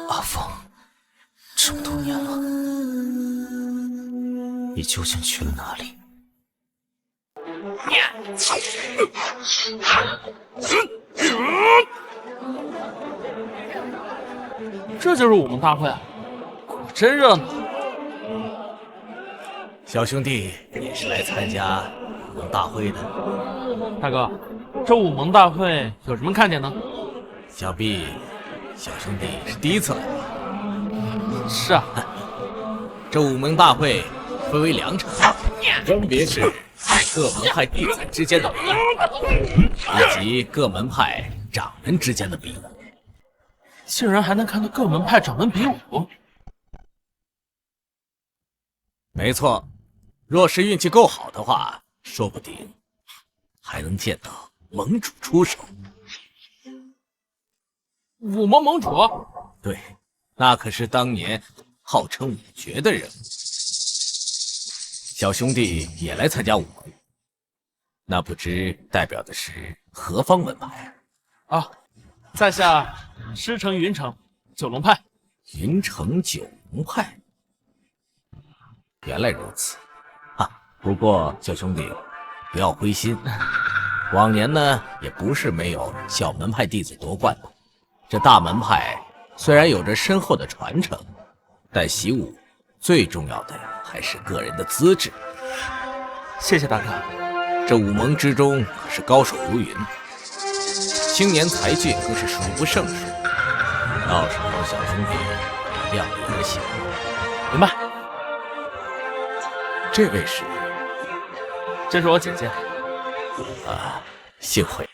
阿凤，这么多年了，你究竟去了哪里？这就是武蒙大会，果真热闹。小兄弟也是来参加武蒙大会的。大哥，这武蒙大会有什么看点呢？想必小兄弟是第一次来吧？是啊，这武蒙大会分为2场，分别是各门派弟子之间的比武，以及各门派掌门之间的比武。竟然还能看到各门派掌门比武？没错，若是运气够好的话，说不定还能见到盟主出手。武蒙盟主？对，那可是当年号称武绝的人物。小兄弟也来参加武盟，那不知代表的是何方门派啊？在下师承云城九龙派。云城九龙派，原来如此啊！不过小兄弟不要灰心，往年呢也不是没有小门派弟子夺冠的。这大门派虽然有着深厚的传承，但习武最重要的还是个人的资质。谢谢大哥。这武盟之中可是高手如云，青年才俊更是数不胜数。到时候小兄弟量力而行。明白。这位是？这是我姐姐。啊，幸会。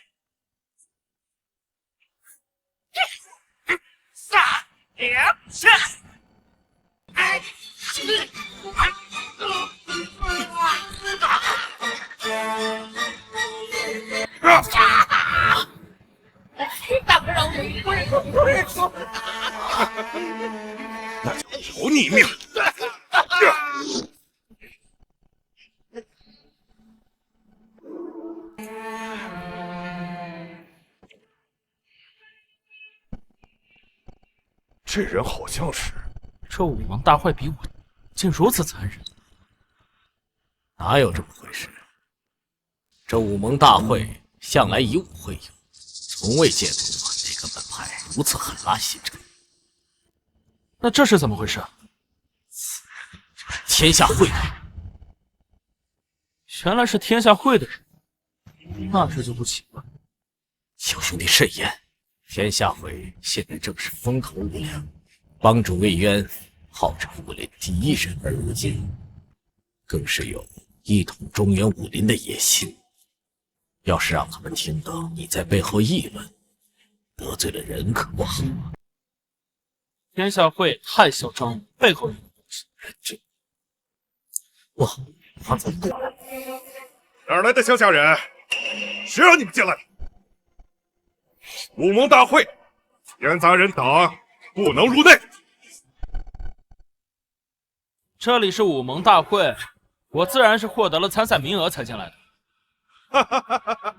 那就饶你一命。这人好像是这武王大会比我竟如此残忍，哪有这么回事？这武盟大会向来以武会友，从未见过这个门派如此狠辣心肠。那这是怎么回事？天下会，原来是天下会的人，那这就不奇怪。小兄弟慎言，天下会现在正是风头无两，帮主魏渊号称武林第一人，而如今更是有一统中原武林的野心。要是让他们听到你在背后议论，得罪了人可不好啊。天下会太嚣张了，背后有这，我怎么哪儿来的乡下人？谁让你们进来的？武盟大会，闲杂人等不能入内。这里是武盟大会，我自然是获得了参赛名额才进来的。哈哈哈哈哈！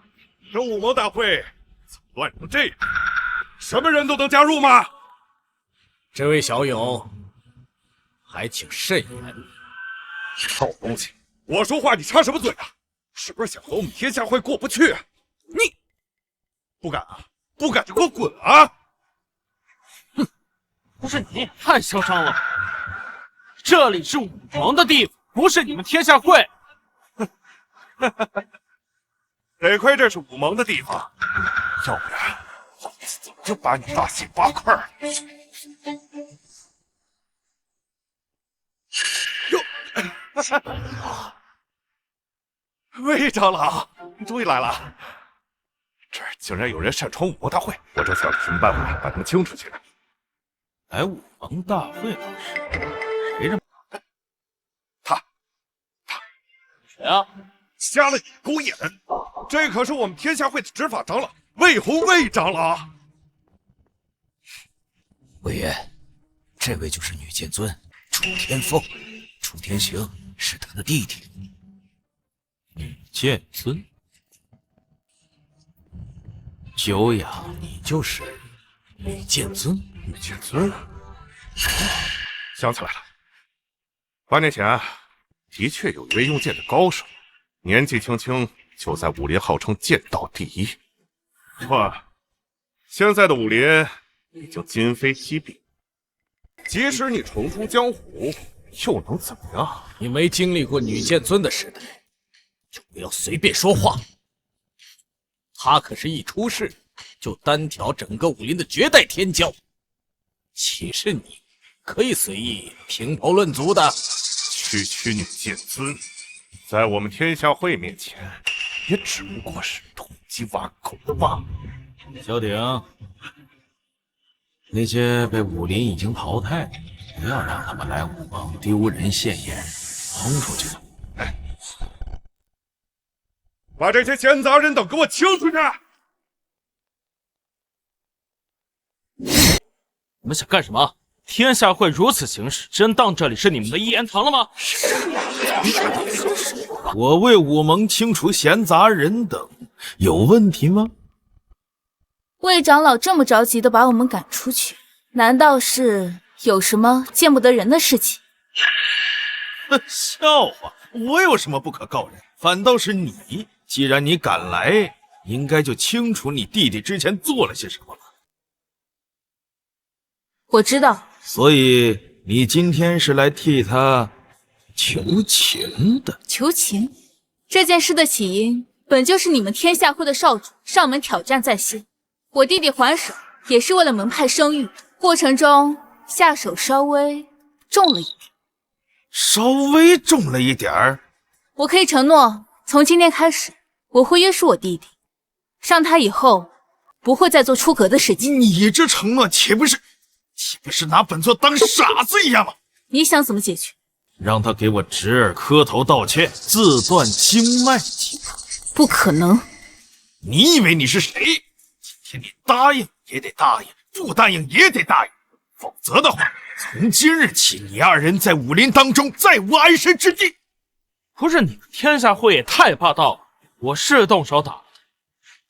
这武盟大会怎么乱成这样？什么人都能加入吗？这位小友，还请慎言。臭东西！我说话你插什么嘴啊？是不是想和我们天下会过不去？你不敢啊？不敢就给我滚啊！哼，不是你太嚣张了！这里是武盟的地方，不是你们天下会。得亏这是武盟的地方，要不然老子早就把你大卸八块了。哟，魏长老，你终于来了！这儿竟然有人擅闯武盟大会，我正想着什么办法把他们清出去呢。来武盟大会的是谁？这他谁啊？瞎了你狗眼！这可是我们天下会的执法长老魏红魏长老。魏渊，这位就是女剑尊楚天凤，楚天行是他的弟弟。女剑尊，久仰，你就是女剑尊？女剑尊，想起来了，8年前的确有一位用剑的高手，年纪轻轻就在武林号称剑道第一。不过，现在的武林已经今非昔比，即使你重出江湖，又能怎么样？你没经历过女剑尊的时代，就不要随便说话。他可是一出世就单挑整个武林的绝代天骄，岂是你可以随意评头论足的？区女剑尊，在我们天下会面前，也只不过是土鸡挖狗罢了。小鼎，那些被武林已经淘汰的，不要让他们来武盟丢人现眼，轰出去。把这些闲杂人等给我清出去！你们想干什么？天下会如此行事，真当这里是你们的一言堂了吗？我为武盟清除闲杂人等，有问题吗？魏长老这么着急的把我们赶出去，难道是有什么见不得人的事情？笑话，我有什么不可告人？反倒是你，既然你敢来，应该就清楚你弟弟之前做了些什么了。我知道。所以你今天是来替他求情的。求情？这件事的起因本就是你们天下会的少主上门挑战在先，我弟弟还手也是为了门派声誉，过程中下手稍微重了一点。稍微重了一点儿？我可以承诺，从今天开始，我会约束我弟弟，让他以后不会再做出格的事情。你这承诺岂不是拿本座当傻子一样吗？你想怎么解决？让他给我侄儿磕头道歉，自断经脉即可。不可能！你以为你是谁？今天你答应也得答应，不答应也得答应，否则的话，从今日起，你二人在武林当中再无安身之地。不是你们天下会也太霸道了！我是动手打了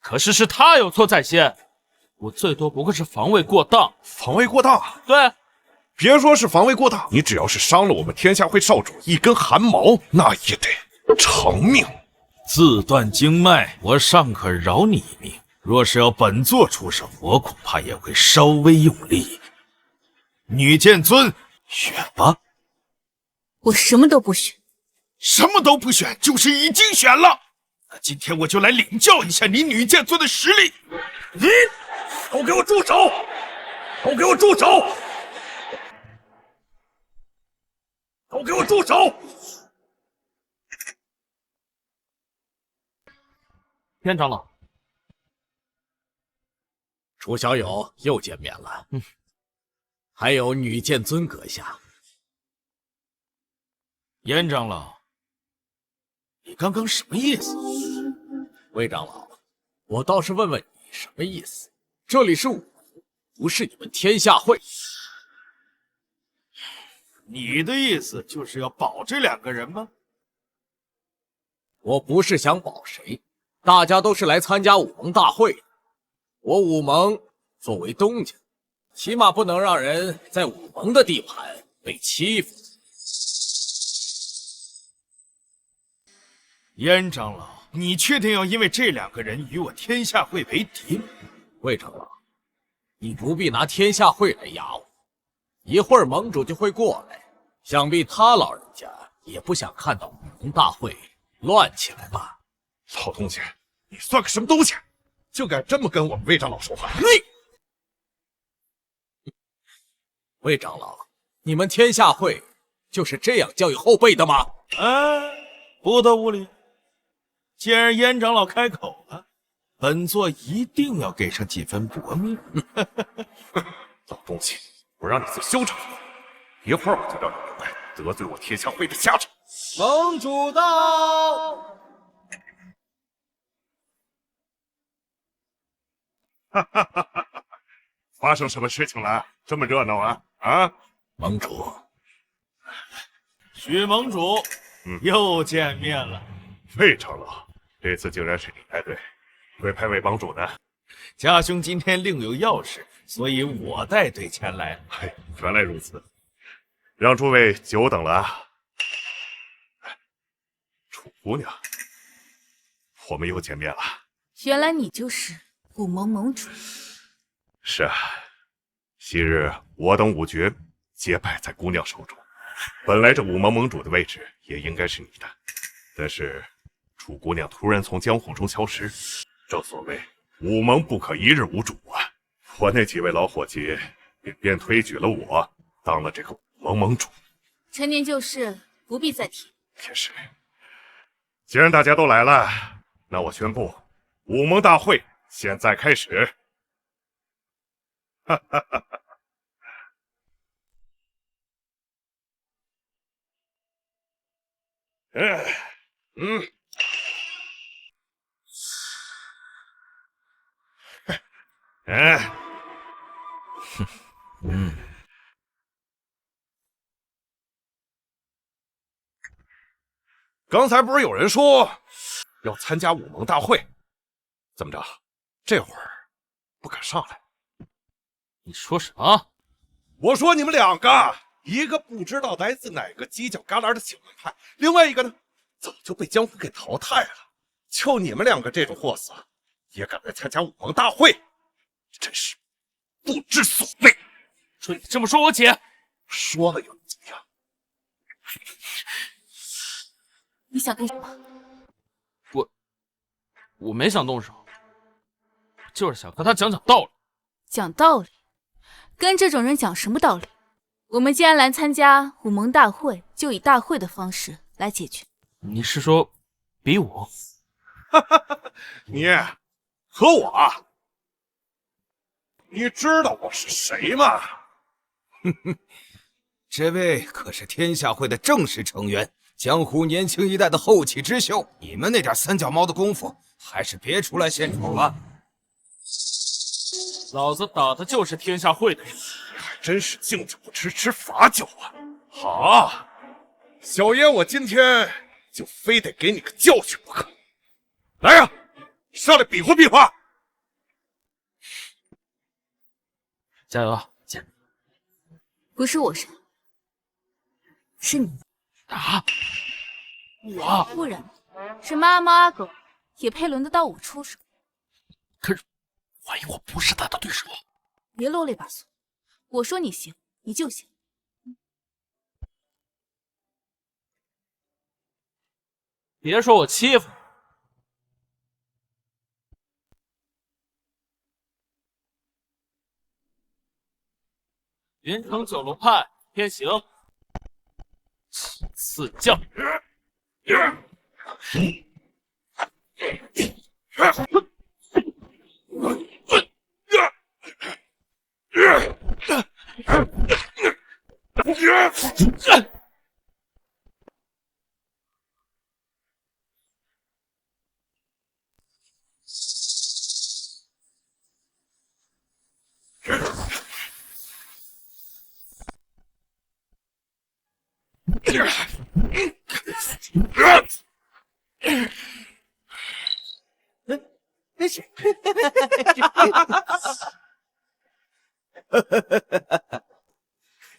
他，可是是他有错在先，我最多不过是防卫过当。防卫过当？对，别说是防卫过当，你只要是伤了我们天下会少主一根汗毛，那也得偿命。自断经脉，我尚可饶你一命；若是要本座出手，我恐怕也会稍微用力。女剑尊，选吧。我什么都不选。什么都不选，就是已经选了。那今天我就来领教一下你女剑尊的实力。你，都给我住手！都给我住手！都给我住手！燕长老，楚小友又见面了。还有女剑尊阁下。燕长老，你刚刚什么意思？魏长老，我倒是问问你什么意思？这里是武湖，不是你们天下会。你的意思就是要保这2个人吗？我不是想保谁，大家都是来参加武盟大会的。我武盟作为东家，起码不能让人在武盟的地盘被欺负。燕长老，你确定要因为这2个人与我天下会为敌吗？魏长老，你不必拿天下会来压我，一会儿盟主就会过来，想必他老人家也不想看到武盟大会乱起来吧？老东西，你算个什么东西？就敢这么跟我们魏长老说话？魏长老，你们天下会就是这样教育后辈的吗？不得无礼。既然燕长老开口了，本座一定要给上几分薄面。老东西，我让你再嚣张一回，一会儿我就让你明白得罪我天下会的下场。盟主到！发生什么事情了？这么热闹啊？啊，盟主，许盟主，又见面了。魏长老，这次竟然是你带队，会派魏帮主呢？家兄今天另有要事，所以我带队前来。嘿，原来如此，让诸位久等了啊！楚姑娘，我们又见面了。原来你就是武盟盟主。是啊，昔日我等五绝皆败在姑娘手中，本来这武盟盟主的位置也应该是你的，但是楚姑娘突然从江湖中消失，正所谓武盟不可一日无主啊！我那几位老伙计便推举了我当了这个武盟盟主。陈年旧事不必再提。也是，既然大家都来了，那我宣布武盟大会现在开始。哈哈哈哈！刚才不是有人说要参加武盟大会？怎么着？这会儿不敢上来？你说什么？我说你们2个，一个不知道来自哪个犄角旮旯的小门派，另外一个呢，早就被江湖给淘汰了。就你们2个这种货色，也敢来参加武盟大会，真是不知所谓。准你这么说我姐？说了又能怎么样？你想干什么？我没想动手，就是想和他讲讲道理。讲道理？跟这种人讲什么道理？我们既然来参加武盟大会，就以大会的方式来解决。你是说比武？你和我，你知道我是谁吗？这位可是天下会的正式成员，江湖年轻一代的后起之秀。你们那点三脚猫的功夫，还是别出来献丑了。老子打的就是天下会的人，还真是敬酒不吃吃罚酒啊！好，小爷我今天就非得给你个教训不可。来呀，上来比划比划！加油啊，姐！不是我杀，是你。啊！我不然，是妈猫阿狗也配轮得到我出手？可是，万一我不是他的对手？别啰里吧嗦，我说你行，你就行。别说我欺负你。云城九龙派天行，起次将。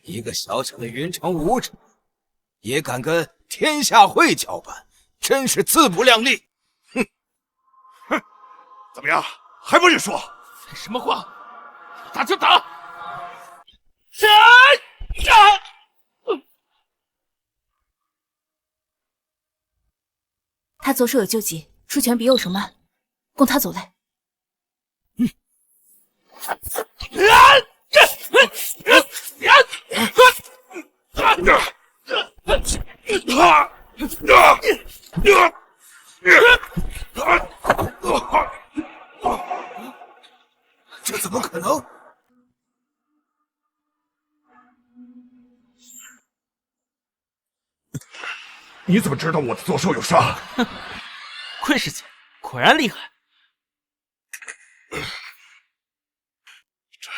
一个小小的云城武者，也敢跟天下会叫板，真是自不量力！哼，怎么样，还不认输？废什么话？打就打！他左手有救急，出拳比右手慢，供他走嘞。这怎么可能？你怎么知道我的左手有伤？窥视姐，果然厉害。这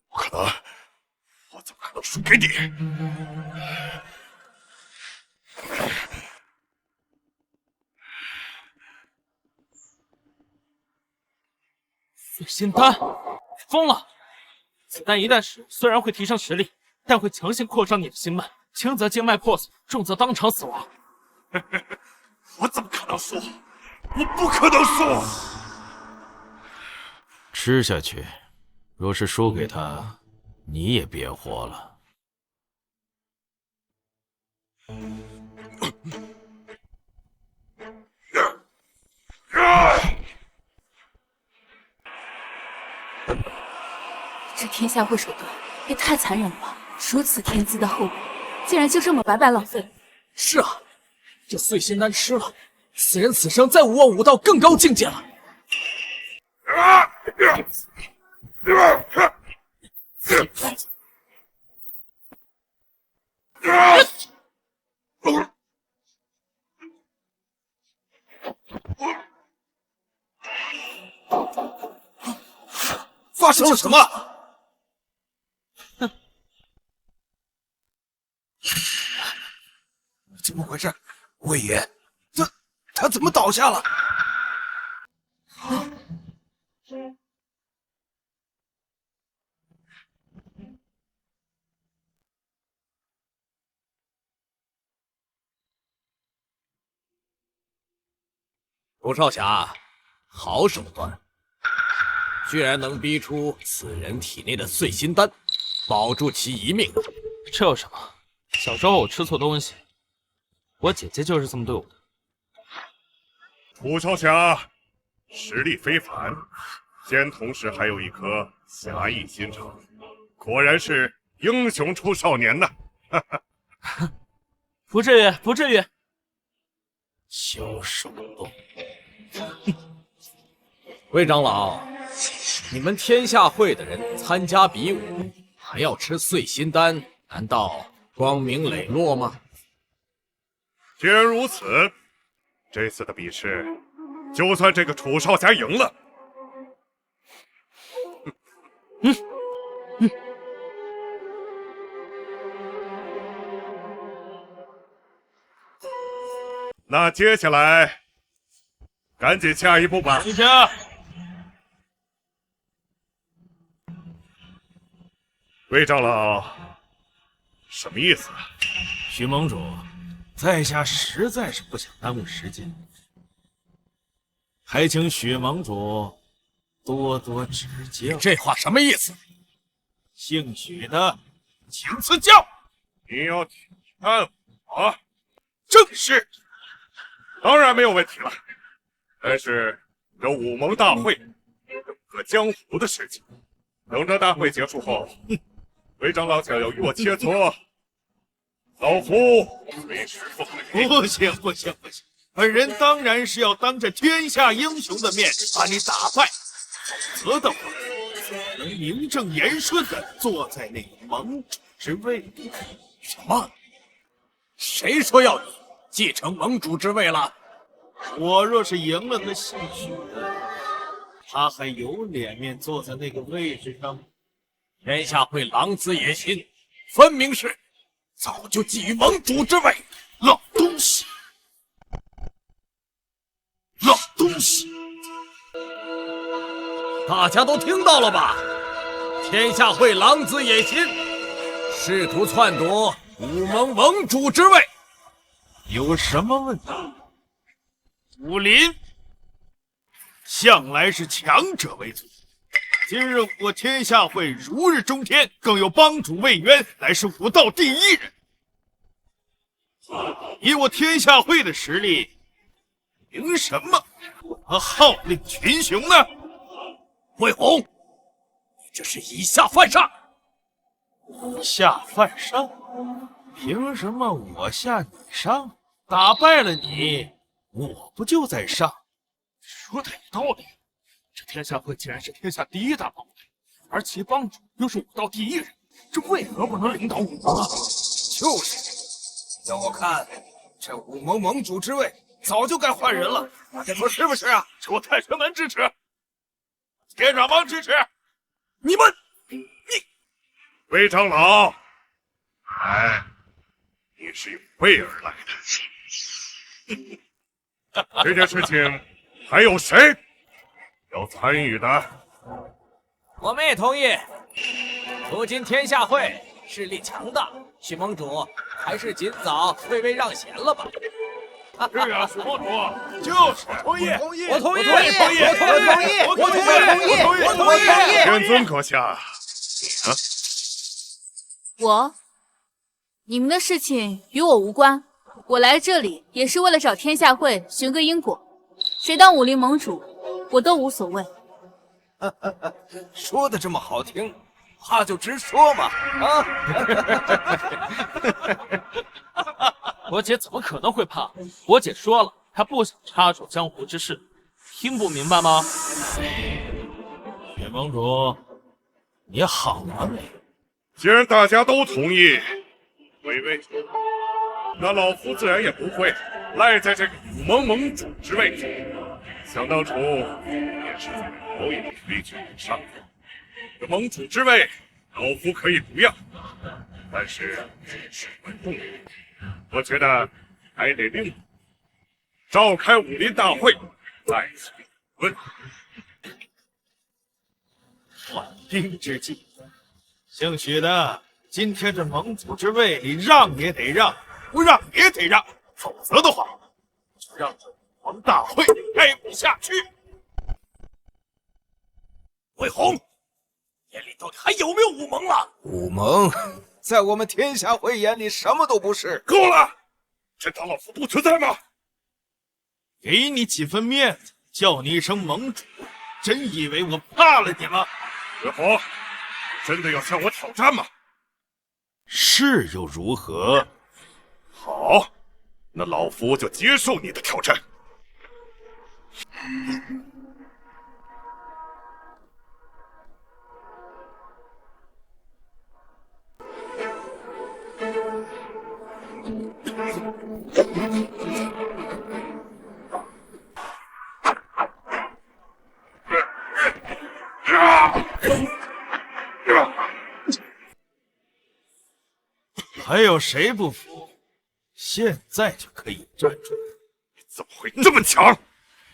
不可能，我怎么可能输给你？碎心丹，疯了！此丹一旦使用，虽然会提升实力，但会强行扩张你的心脉，轻则经脉破损，重则当场死亡。我怎么可能输？我不可能输！吃下去，若是输给他，你也别活了。这天下会手段也太残忍了吧！如此天资的后辈，竟然就这么白白浪费。是啊，这碎心丹吃了，此人此生再无望武道更高境界了。发生了什么？怎么回事？魏爷，他怎么倒下了？楚少侠，好手段，居然能逼出此人体内的碎心丹，保住其一命。这有什么？小时候我吃错东西，我姐姐就是这么对我的。楚少侠实力非凡，兼同时还有一颗侠义心肠，果然是英雄出少年呐！不至于，不至于。小手动。魏长老，你们天下会的人参加比武，还要吃碎心丹，难道光明磊落吗？既然如此，这次的比试，就算这个楚少侠赢了，那接下来赶紧下一步吧。停停！魏长老，什么意思？许盟主，在下实在是不想耽误时间，还请许盟主多多指教。这话什么意思？姓许的，请赐教。你要挑战我，正是。当然没有问题了。但是这武盟大会，和江湖的事情，等这大会结束后，魏长老想要与我切磋，老夫随时奉陪。不行不行不行，本人当然是要当着天下英雄的面把你打败，否则的话，能名正言顺的坐在那个盟主之位。什么？谁说要你继承盟主之位了？我若是赢了那姓许的，他还有脸面坐在那个位置上吗？天下会狼子野心，分明是早就觊觎盟主之位。老东西，老东西！大家都听到了吧？天下会狼子野心，试图篡夺武盟盟主之位，有什么问题？武林向来是强者为尊，今日我天下会如日中天，更有帮主魏渊乃是武道第一人。以我天下会的实力，凭什么我能号令群雄呢？魏红，你这是以下犯上！以下犯上？凭什么我下你上？打败了你，我不就在上？说的有道理。这天下会既然是天下第一大帮派，而其帮主又是武道第一人，这为何不能领导武盟啊？就是，要我看，这武盟盟主之位早就该换人了。大家说是不是啊？这我太玄门支持，天长帮支持。你们，魏长老，哎，你是有备而来的。这件事情还有谁要参与的？我们也同意。如今天下会势力强大，许盟主还是尽早退位让贤了吧。是啊，许盟主，就是同意，我同意，我同意。天尊阁下，你呢？你们的事情与我无关。我来这里也是为了找天下会寻个因果，谁当武林盟主，我都无所谓。说的这么好听，话就直说嘛！啊！我姐怎么可能会怕？我姐说了，她不想插手江湖之事，听不明白吗？许盟主，你好了没？既然大家都同意回位，那老夫自然也不会赖在这个武盟盟主之位上。想当初也是在某一推举上，这盟主之位，老夫可以不要，但是事关重要，我觉得还得另召开武林大会再次讨论。缓兵之计，姓许的，今天这盟主之位，你让也得让，不让也得让，否则的话，就让这武盟大会开不下去。魏红，眼里到底还有没有武盟了？武盟在我们天下会眼里什么都不是。够了，真当老夫不存在吗？给你几分面子，叫你一声盟主，真以为我怕了你吗？魏红，真的要向我挑战吗？是又如何？好，那老夫就接受你的挑战。还有谁不服？现在就可以站出来！你怎么会这么强？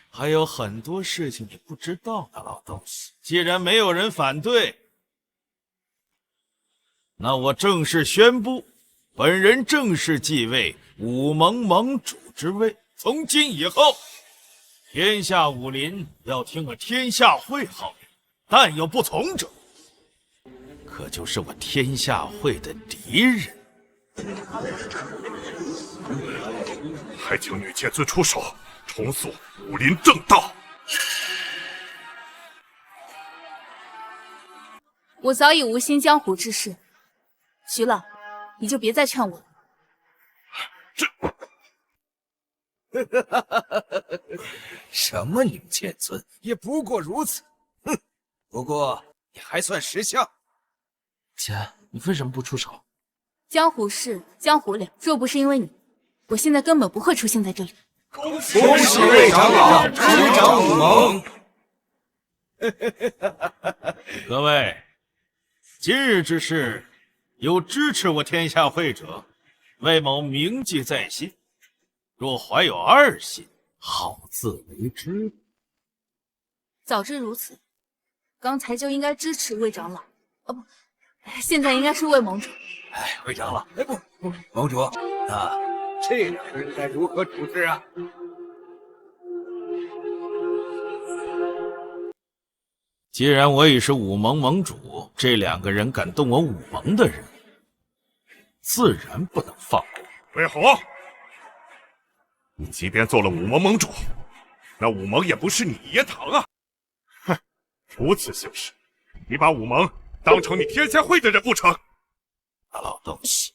还有很多事情你不知道的，老东西。既然没有人反对，那我正式宣布，本人正式继位武盟盟主之位。从今以后，天下武林要听我天下会号令，但有不从者，可就是我天下会的敌人。还请女剑尊出手，重塑武林正道。我早已无心江湖之事，徐老，你就别再劝我了。什么女剑尊，也不过如此。哼，不过你还算识相。姐，你为什么不出手？江湖事，江湖了。若不是因为你，我现在根本不会出现在这里。恭喜魏长老执掌武盟。各位，今日之事，有支持我天下会者，魏某铭记在心。若怀有二心，好自为之。早知如此，刚才就应该支持魏长老。哦不，现在应该是魏盟主。哎，魏长老，哎不，盟主，那这两个人该如何处置啊？既然我已是武盟盟主，这两个人敢动我武盟的人，自然不能放过。魏红，你即便做了武盟盟主，那武盟也不是你一言堂啊！哼，如此行事，你把武盟当成你天下会的人不成？老东西，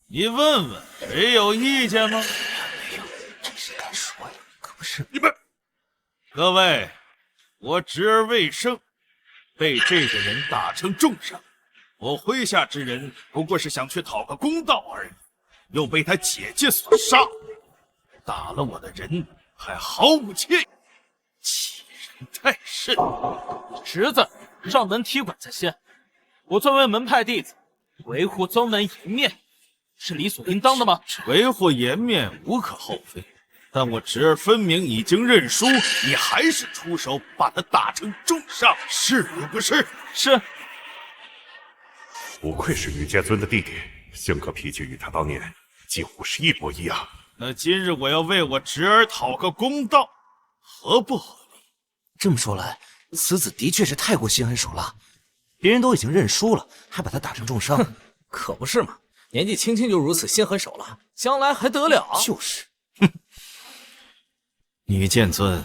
你问问谁有意见吗？没有，真是敢说呀！可不是你们，各位，我侄儿魏胜被这个人打成重伤，我麾下之人不过是想去讨个公道而已，又被他姐姐所杀，打了我的人还毫无歉意，欺人太甚。侄子上门踢馆在先，我作为门派弟子，维护宗门颜面是理所应当的吗？维护颜面无可厚非，但我侄儿分明已经认输，你还是出手把他打成重伤，是又不是？是。不愧是女剑尊的弟弟，性格脾气与他当年几乎是一模一样。那今日我要为我侄儿讨个公道，合不合理？这么说来，此子的确是太过心狠手辣，别人都已经认输了，还把他打成重伤，可不是嘛！年纪轻轻就如此心狠手辣，将来还得了？就是。女剑尊，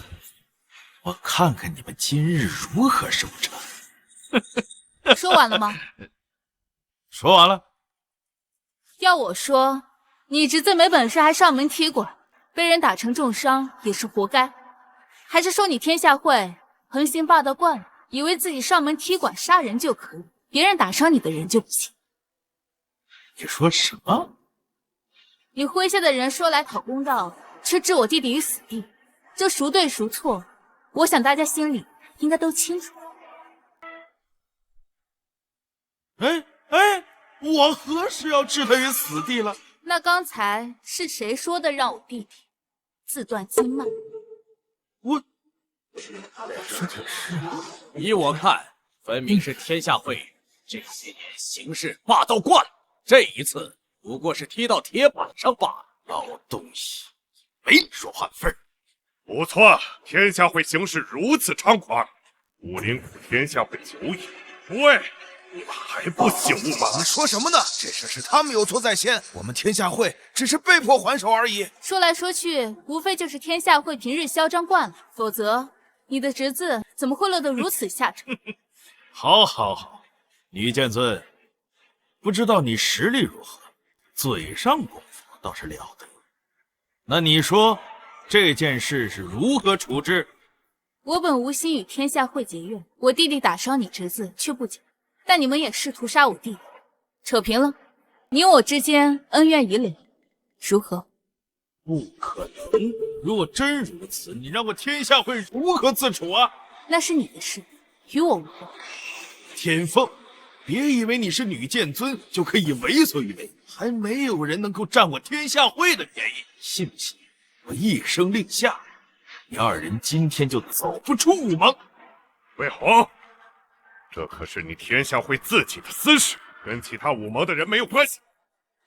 我看看你们今日如何收场。说完了吗？说完了。要我说，你侄子没本事还上门踢馆，被人打成重伤也是活该。还是说你天下会横行霸道惯了，以为自己上门踢馆杀人就可以，别人打伤你的人就不行？你说什么？你麾下的人说来讨公道，却置我弟弟于死地，这孰对孰错？我想大家心里应该都清楚。我何时要置他于死地了？那刚才是谁说的让我弟弟自断经脉？我依我看，分明是天下会这些年行事霸道惯了，这一次不过是踢到铁板上罢了。老东西，没说话的份儿。不错，天下会行事如此猖狂，武林苦天下会久矣。诸位，你们还不醒悟吗？你们说什么呢？这事是他们有错在先，我们天下会只是被迫还手而已。说来说去，无非就是天下会平日嚣张惯了，否则你的侄子怎么会落得如此下场？好，女剑尊，不知道你实力如何，嘴上功夫倒是了得。那你说这件事是如何处置？我本无心与天下会结怨，我弟弟打伤你侄子却不假，但你们也试图杀我弟弟，扯平了，你我之间恩怨已累，如何？不可能！若真如此，你让我天下会如何自处啊？那是你的事，与我无关。天凤，别以为你是女剑尊就可以为所欲为，还没有人能够占我天下会的便宜。信不信我一声令下，你二人今天就走不出武盟？魏红，这可是你天下会自己的私事，跟其他武盟的人没有关系。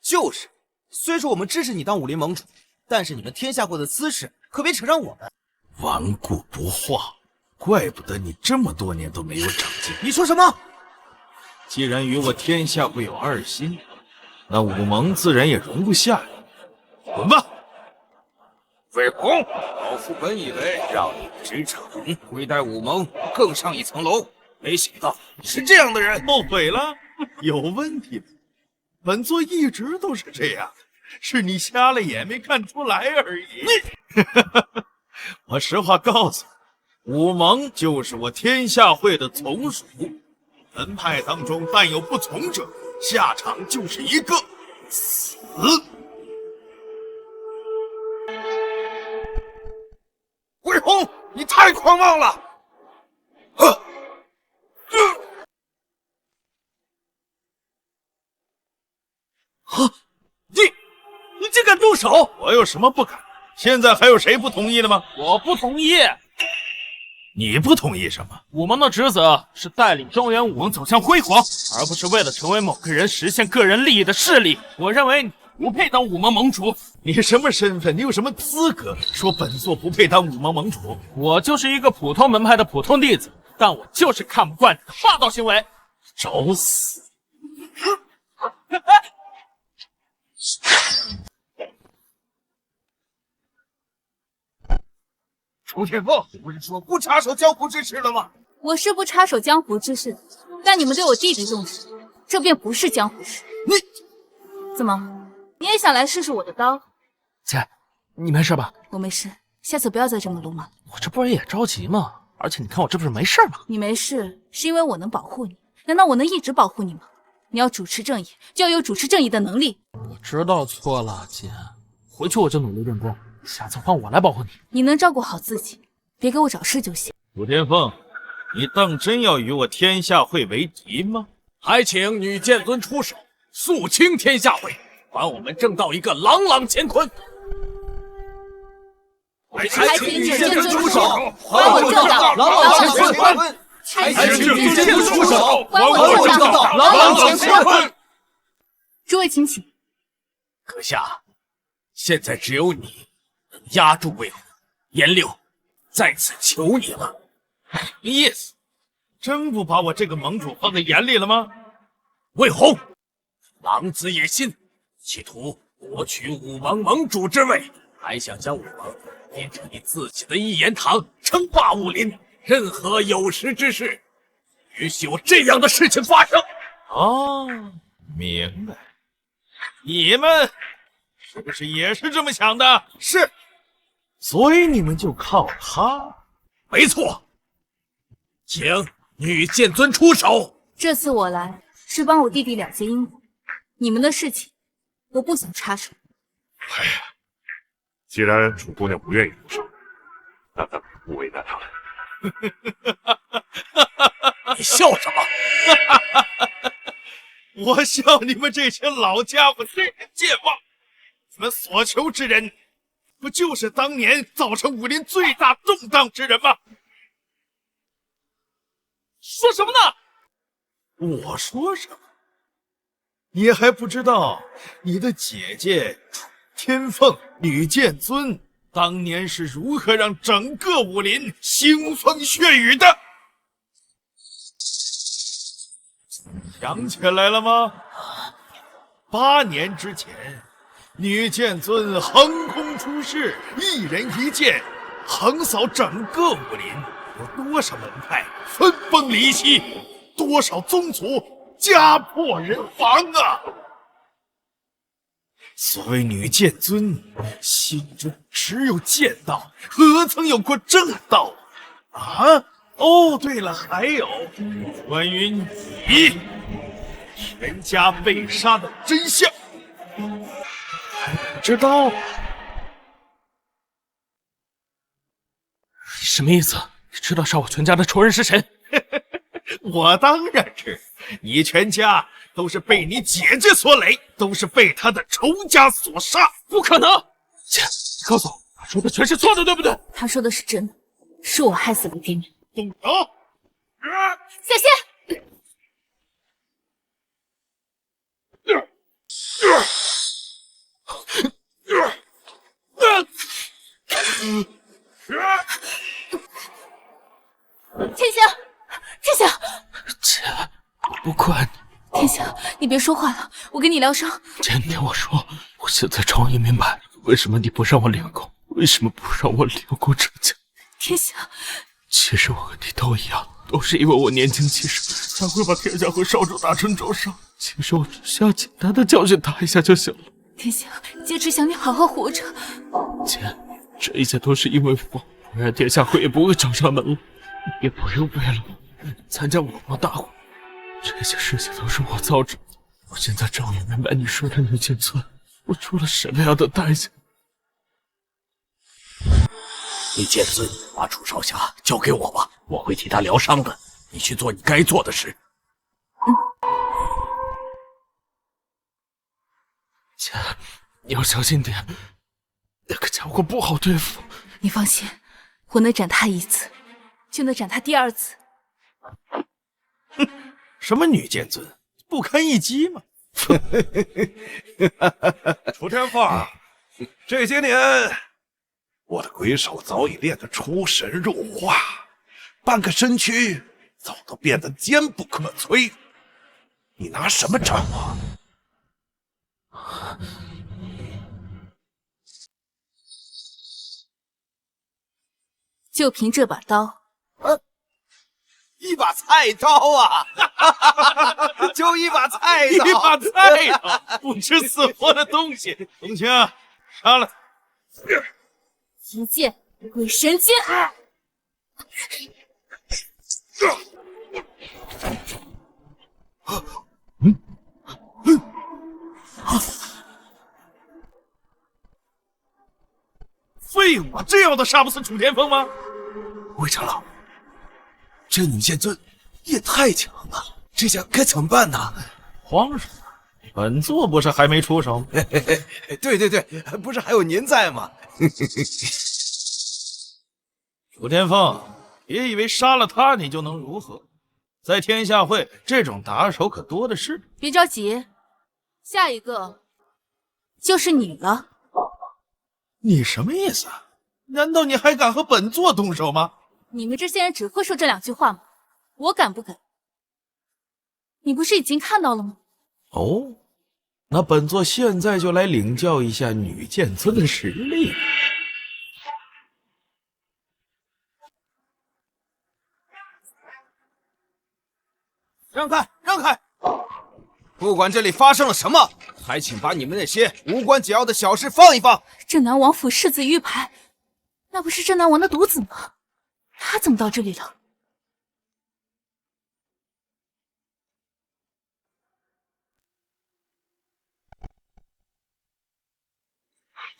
就是，虽说我们支持你当武林盟主，但是你们天下会的姿势可别扯上我们。顽固不化，怪不得你这么多年都没有长进。你说什么？既然与我天下会有二心，那武盟自然也容不下你。滚吧！魏红，老夫本以为让你的职场会带武盟更上一层楼，没想到你是这样的人。后悔了？有问题吗？本座一直都是这样，是你瞎了眼没看出来而已。我实话告诉你，武盟就是我天下会的从属，门派当中但有不从者，下场就是一个死。魏红，你太狂妄了！你竟敢动手！我有什么不敢？现在还有谁不同意的吗？我不同意。你不同意什么？武盟的职责是带领中原武盟走向辉煌，而不是为了成为某个人实现个人利益的势力。我认为你不配当武盟盟主。你什么身份？你有什么资格说本座不配当武盟盟主？我就是一个普通门派的普通弟子，但我就是看不惯你的霸道行为。找死！楚天凤，你不是说不插手江湖之事了吗？我是不插手江湖之事，但你们对我弟弟动手，这便不是江湖事。你怎么，你也想来试试我的刀？姐，你没事吧？我没事，下次不要再这么鲁莽了。我这不是也着急吗？而且你看我这不是没事吗？你没事是因为我能保护你，难道我能一直保护你吗？你要主持正义，就要有主持正义的能力。我知道错了，姐，回去我就努力练功，下次换我来保护你。你能照顾好自己，别给我找事就行。楚天凤，你当真要与我天下会为敌吗？还请女剑尊出手，肃清天下会，把我们正道一个朗朗乾坤。还请女剑尊出手，还我正道朗朗乾坤。还请女剑尊出手，还我正道朗朗乾坤。诸位请起。阁下，现在只有你能压住魏红，颜六在此求你了。什么意思？真不把我这个盟主放在眼里了吗？魏红，狼子野心，企图夺取武盟盟主之位，还想将武盟变成你自己的一言堂，称霸武林。任何有识之士，允许有这样的事情发生。哦，明白。你们是不是也是这么想的？是。所以你们就靠他？没错。请女剑尊出手。这次我来是帮我弟弟了结因果，你们的事情我不想插手。哎呀，既然楚姑娘不愿意出手，那咱们不为难她了。你笑什么？我笑你们这些老家伙对人健忘。你们所求之人，不就是当年造成武林最大动荡之人吗？说什么呢？我说什么？你还不知道你的姐姐楚天凤女剑尊当年是如何让整个武林腥风血雨的？想起来了吗？8年之前，女剑尊横空出世，一人一剑，横扫整个武林，有多少门派分崩离析，多少宗族家破人亡啊！所谓女剑尊，心中只有剑道，何曾有过正道啊？哦，对了，还有关于你全家被杀的真相，还不知道？什么意思？你知道杀我全家的仇人是谁？我当然知，你全家都是被你姐姐所累，都是被她的仇家所杀。不可能！姐，你告诉我，他说的全是错的，对不对？他说的是真的，是我害死了爹娘。动手！小心！别说话了，我给你疗伤。姐，你听我说，我现在终于明白为什么你不让我练功，为什么不让我练功成家。天下，其实我和你都一样，都是因为我年轻气盛，才会把天下会少主打成重伤。其实我只需要简单的教训他一下就行了。天下，姐只想你好好活着。姐，这一切都是因为我，不然天下会也不会找上门了，也不用为了我参加武王大会。这些事情都是我造成的。我现在终于明白你说的女剑村付出了什么样的代价。李剑尊，把楚少侠交给我吧，我会替他疗伤的。你去做你该做的事。姐，你要小心点，那个家伙不好对付。你放心，我能斩他一次，就能斩他第二次。什么女剑尊，不堪一击吗？楚天凤，这些年我的鬼手早已练得出神入化，半个身躯早都变得坚不可摧。你拿什么斩我？就凭这把刀，一把菜刀啊！就一把菜刀，一把菜刀，不吃死活的东西！林青，杀了他！极剑，鬼神剑！废物，这样都杀不死楚天凤吗？魏长老，这女剑尊也太强了，这下该怎么办呢？皇上，本座不是还没出手？对，不是还有您在吗？楚天凤，别以为杀了他你就能如何，在天下会这种打手可多的是。别着急，下一个就是你了。你什么意思啊？难道你还敢和本座动手吗？你们这些人只会说这两句话吗？我敢不敢？你不是已经看到了吗？哦，那本座现在就来领教一下女剑尊的实力。让开，让开！不管这里发生了什么，还请把你们那些无关紧要的小事放一放。镇南王府世子玉牌，那不是镇南王的独子吗？他怎么到这里了？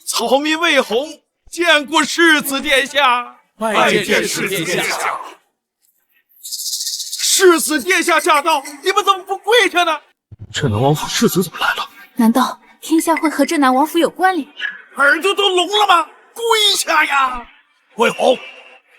草民魏红见过世子殿下，拜见世子殿下。世子殿下驾到，你们怎么不跪下呢？镇南王府世子怎么来了？难道天下会和镇南王府有关联？耳朵都聋了吗？跪下呀！魏红，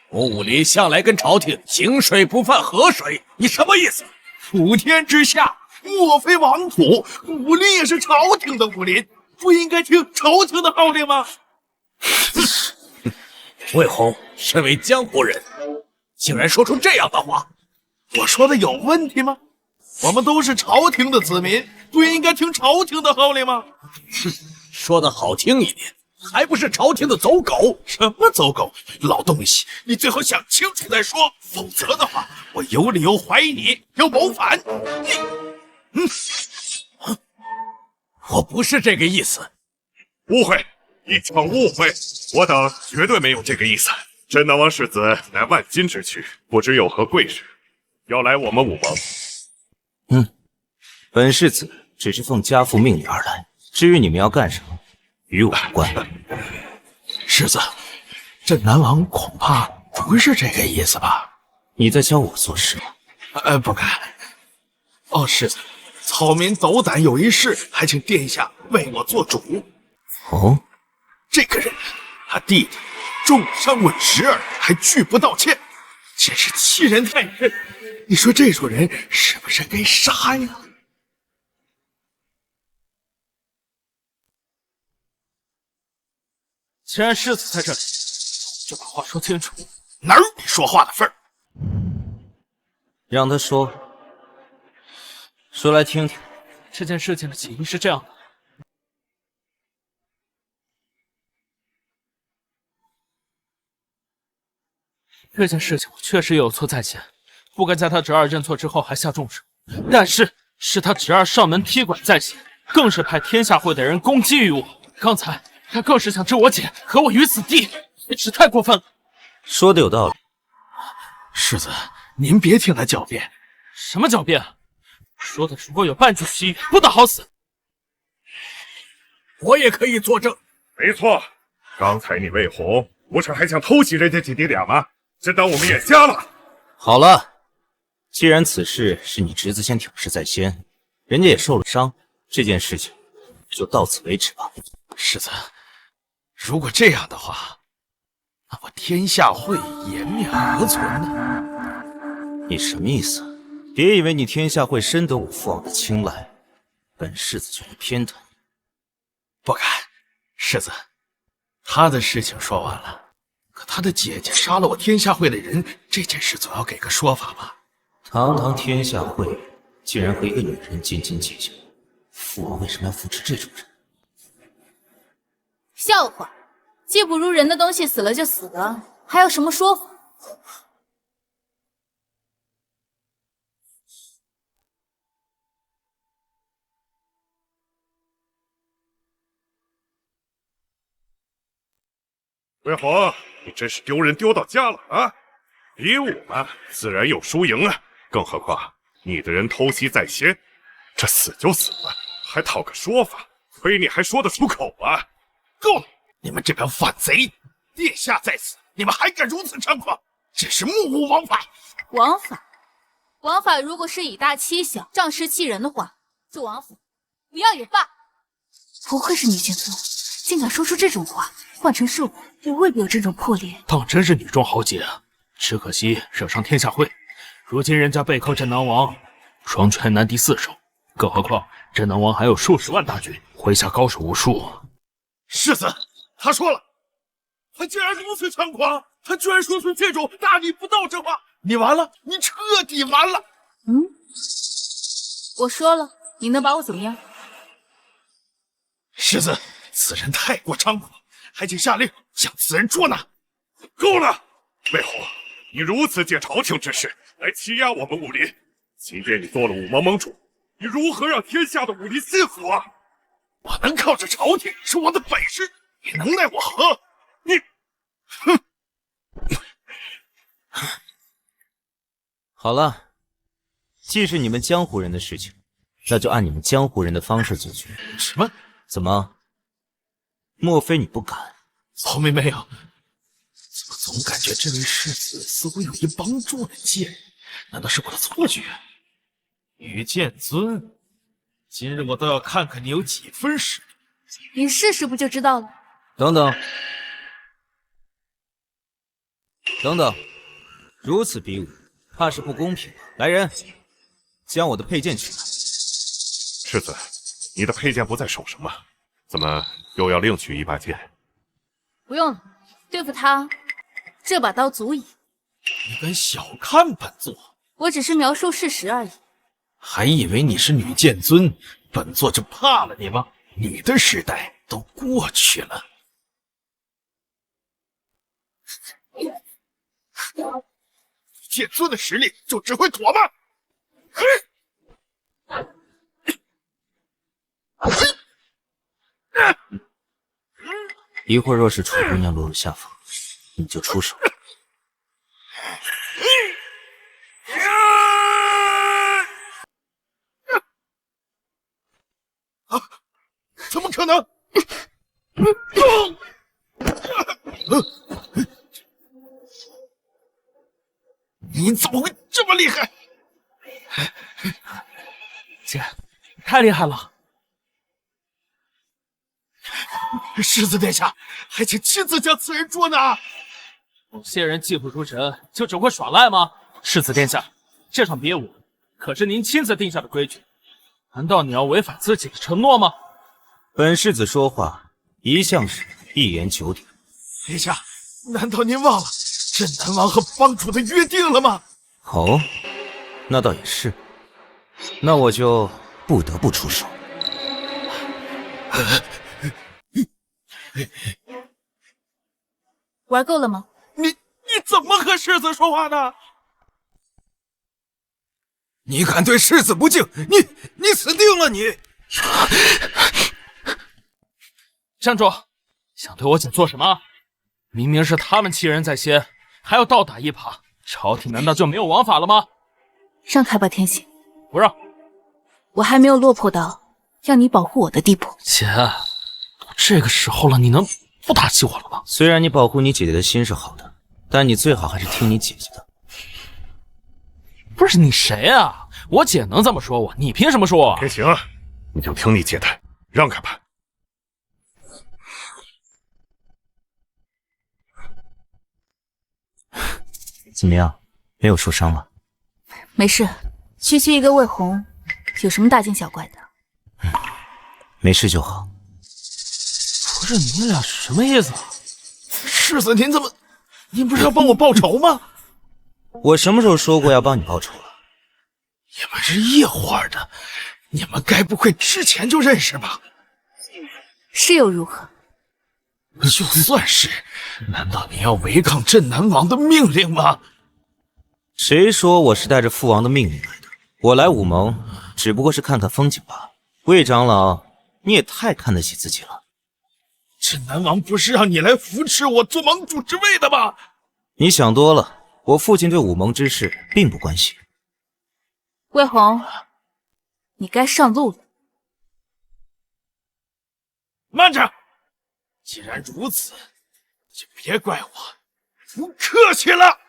我武林向来跟朝廷井水不犯河水，你什么意思？普天之下，莫非王府，武林也是朝廷的武林，不应该听朝廷的号令吗？魏红，身为江湖人，竟然说出这样的话，我说的有问题吗？我们都是朝廷的子民，不应该听朝廷的号令吗？说的好听一点，还不是朝廷的走狗？什么走狗？老东西，你最好想清楚再说，否则的话，我有理由怀疑你要谋反。我不是这个意思。误会，一场误会，我等绝对没有这个意思。镇南王世子乃万金之躯，不知有何贵事，要来我们武王。本世子只是奉家父命令而来，至于你们要干什么，与我无关。世子，镇南王恐怕不是这个意思吧？你在教我做事吗？不敢。哦，世子，草民斗胆有一事，还请殿下为我做主。哦，这个人，他弟弟重伤问时儿，还拒不道歉，真是欺人太甚。你说这种人是不是该杀呀？既然世子在这里，就把话说清楚，哪有你说话的份儿？让他说，说来听听。这件事情的起因是这样的。这件事情我确实有错在先，不该在他侄儿认错之后还下重手。但是他侄儿上门踢馆在先，更是派天下会的人攻击于我。刚才他更是想置我姐和我于死地，也是太过分了。说的有道理。世子，您别听他狡辩。什么狡辩？说的如果有半句虚语，不得好死。我也可以作证。没错，刚才你魏红不是还想偷袭人家姐弟俩吗？这当我们眼瞎了？好了，既然此事是你侄子先挑事在先，人家也受了伤，这件事情就到此为止吧。世子，如果这样的话，那么天下会颜面何存呢？你什么意思？别以为你天下会深得我父王的青睐，本世子就会偏袒你。不敢，世子，他的事情说完了，可他的姐姐杀了我天下会的人，这件事总要给个说法吧？堂堂天下会竟然和一个女人斤斤计较，父王为什么要扶持这种人？笑话，技不如人的东西死了就死了，还有什么说法？魏红，你真是丢人丢到家了啊！比武嘛，自然有输赢啊。更何况你的人偷袭在先，这死就死了，还讨个说法，亏你还说得出口啊！够了！你们这帮反贼！殿下在此，你们还敢如此猖狂？这是目无王法！王法，王法如果是以大欺小、仗势欺人的话，这王法不要也罢。不愧是女剑尊，竟敢说出这种话。换成是我，也未必有这种魄力。当真是女中豪杰啊！只可惜惹上天下会，如今人家背靠镇南王，双拳难敌四手，更何况镇南王还有数十万大军，麾下高手无数。世子，他说了，他竟然如此猖狂，他居然说出这种大逆不道之话，你完了，你彻底完了。我说了，你能把我怎么样？世子，此人太过猖狂，还请下令将此人捉拿。够了，魏红，你如此借朝廷之事来欺压我们武林，即便你做了武盟盟主，你如何让天下的武林信服啊？我能靠着朝廷是我的本事，你能奈我何？你，哼！好了，既是你们江湖人的事情，那就按你们江湖人的方式解决。什么？怎么？莫非你不敢？从没有。怎么总感觉这位世子似乎有意帮助了剑人？难道是我的错觉？于剑尊，今日我倒要看看你有几分实力。你试试不就知道了？等等，等等，如此比武，怕是不公平吧？来人，将我的佩剑取来。世子，你的佩剑不在手上吗？怎么又要另取一把剑？不用了，对付他，这把刀足矣。你敢小看本座？我只是描述事实而已。还以为你是女剑尊，本座就怕了你吗？你的时代都过去了。剑尊的实力就只会躲吗？一会儿若是楚姑娘落入下风，你就出手。怎么可能？你怎么会这么厉害？姐，太厉害了！世子殿下，还请亲自将此人捉拿。某些人技不如人，就只会耍赖吗？世子殿下，这场比武可是您亲自定下的规矩，难道你要违反自己的承诺吗？本世子说话一向是一言九鼎。殿下，难道您忘了镇南王和帮主的约定了吗？哦，那倒也是。那我就不得不出手。玩够了吗？你怎么和世子说话呢？你敢对世子不敬，你死定了你！站住！想对我姐做什么？明明是他们欺人在先，还要倒打一耙，朝廷难道就没有王法了吗？让开吧，天行。不让。我还没有落魄到要你保护我的地步。姐，都这个时候了，你能不打击我了吗？虽然你保护你姐姐的心是好的，但你最好还是听你姐姐的。不是你谁啊？我姐能这么说我，你凭什么说我？天行，你就听你姐的，让开吧。怎么样？没有受伤吧？没事，区区一个魏红，有什么大惊小怪的？没事就好。不是你们俩什么意思啊？世子，您不是要帮我报仇吗？我什么时候说过要帮你报仇了？你们是一伙的，你们该不会之前就认识吧？是又如何？就算是，难道你要违抗镇南王的命令吗？谁说我是带着父王的命令来的？我来武盟只不过是看看风景罢了。魏长老，你也太看得起自己了。镇南王不是让你来扶持我做盟主之位的吗？你想多了，我父亲对武盟之事并不关心。魏红，你该上路了。慢着！既然如此，就别怪我不客气了。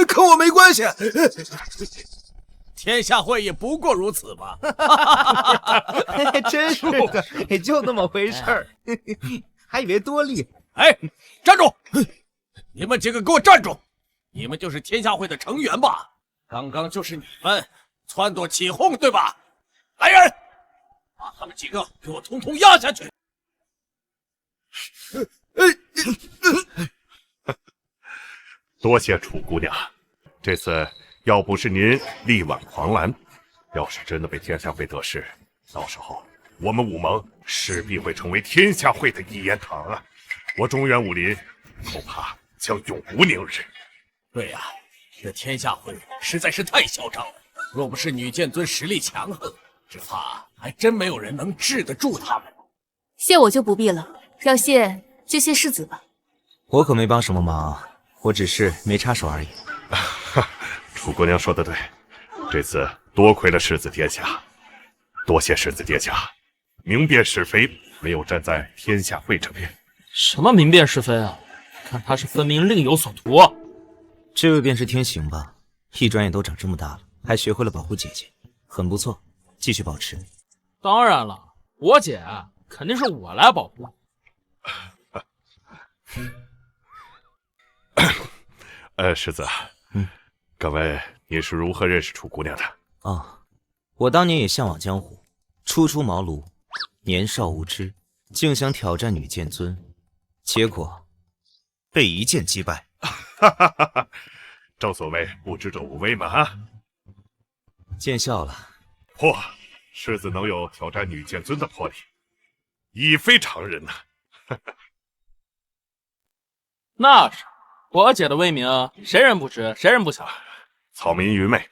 跟我没关系。天下会也不过如此吧？真是的，也就那么回事儿，还以为多厉害。哎，站住！你们几个给我站住！你们就是天下会的成员吧？刚刚就是你们撺掇起哄，对吧？来人，把他们几个给我统统压下去！多谢楚姑娘，这次要不是您力挽狂澜，要是真的被天下会得势，到时候我们武盟势必会成为天下会的一言堂啊！我中原武林恐怕将永无宁日。对呀，这天下会实在是太嚣张了。若不是女剑尊实力强横，只怕还真没有人能治得住他们。谢我就不必了，要谢就谢世子吧。我可没帮什么忙，我只是没插手而已。楚姑娘说的对，这次多亏了世子殿下，多谢世子殿下明辨是非，没有站在天下会这边。什么明辨是非啊？看他是分明另有所图。这位便是天行吧？一转眼都长这么大了，还学会了保护姐姐，很不错，继续保持。当然了，我姐肯定是我来保护。世子，敢问你是如何认识楚姑娘的？我当年也向往江湖，初出茅庐，年少无知，竟想挑战女剑尊，结果被一剑击败。正所谓不知者无畏嘛！见笑了。嚯，世子能有挑战女剑尊的魄力，已非常人呐！那是我姐的威名，谁人不知，谁人不晓。草民愚昧，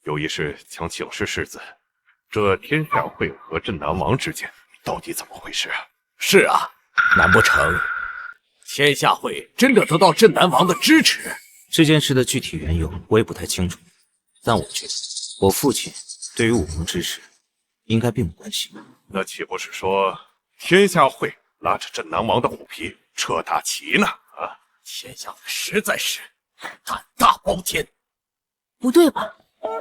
有一事想请示世子，这天下会和镇南王之间到底怎么回事啊？是啊，难不成天下会真的得到镇南王的支持？这件事的具体缘由我也不太清楚，但我觉得我父亲对于武盟之事应该并不关心。那岂不是说天下会拉着镇南王的虎皮扯大旗呢？天下会实在是胆大包天。不对吧？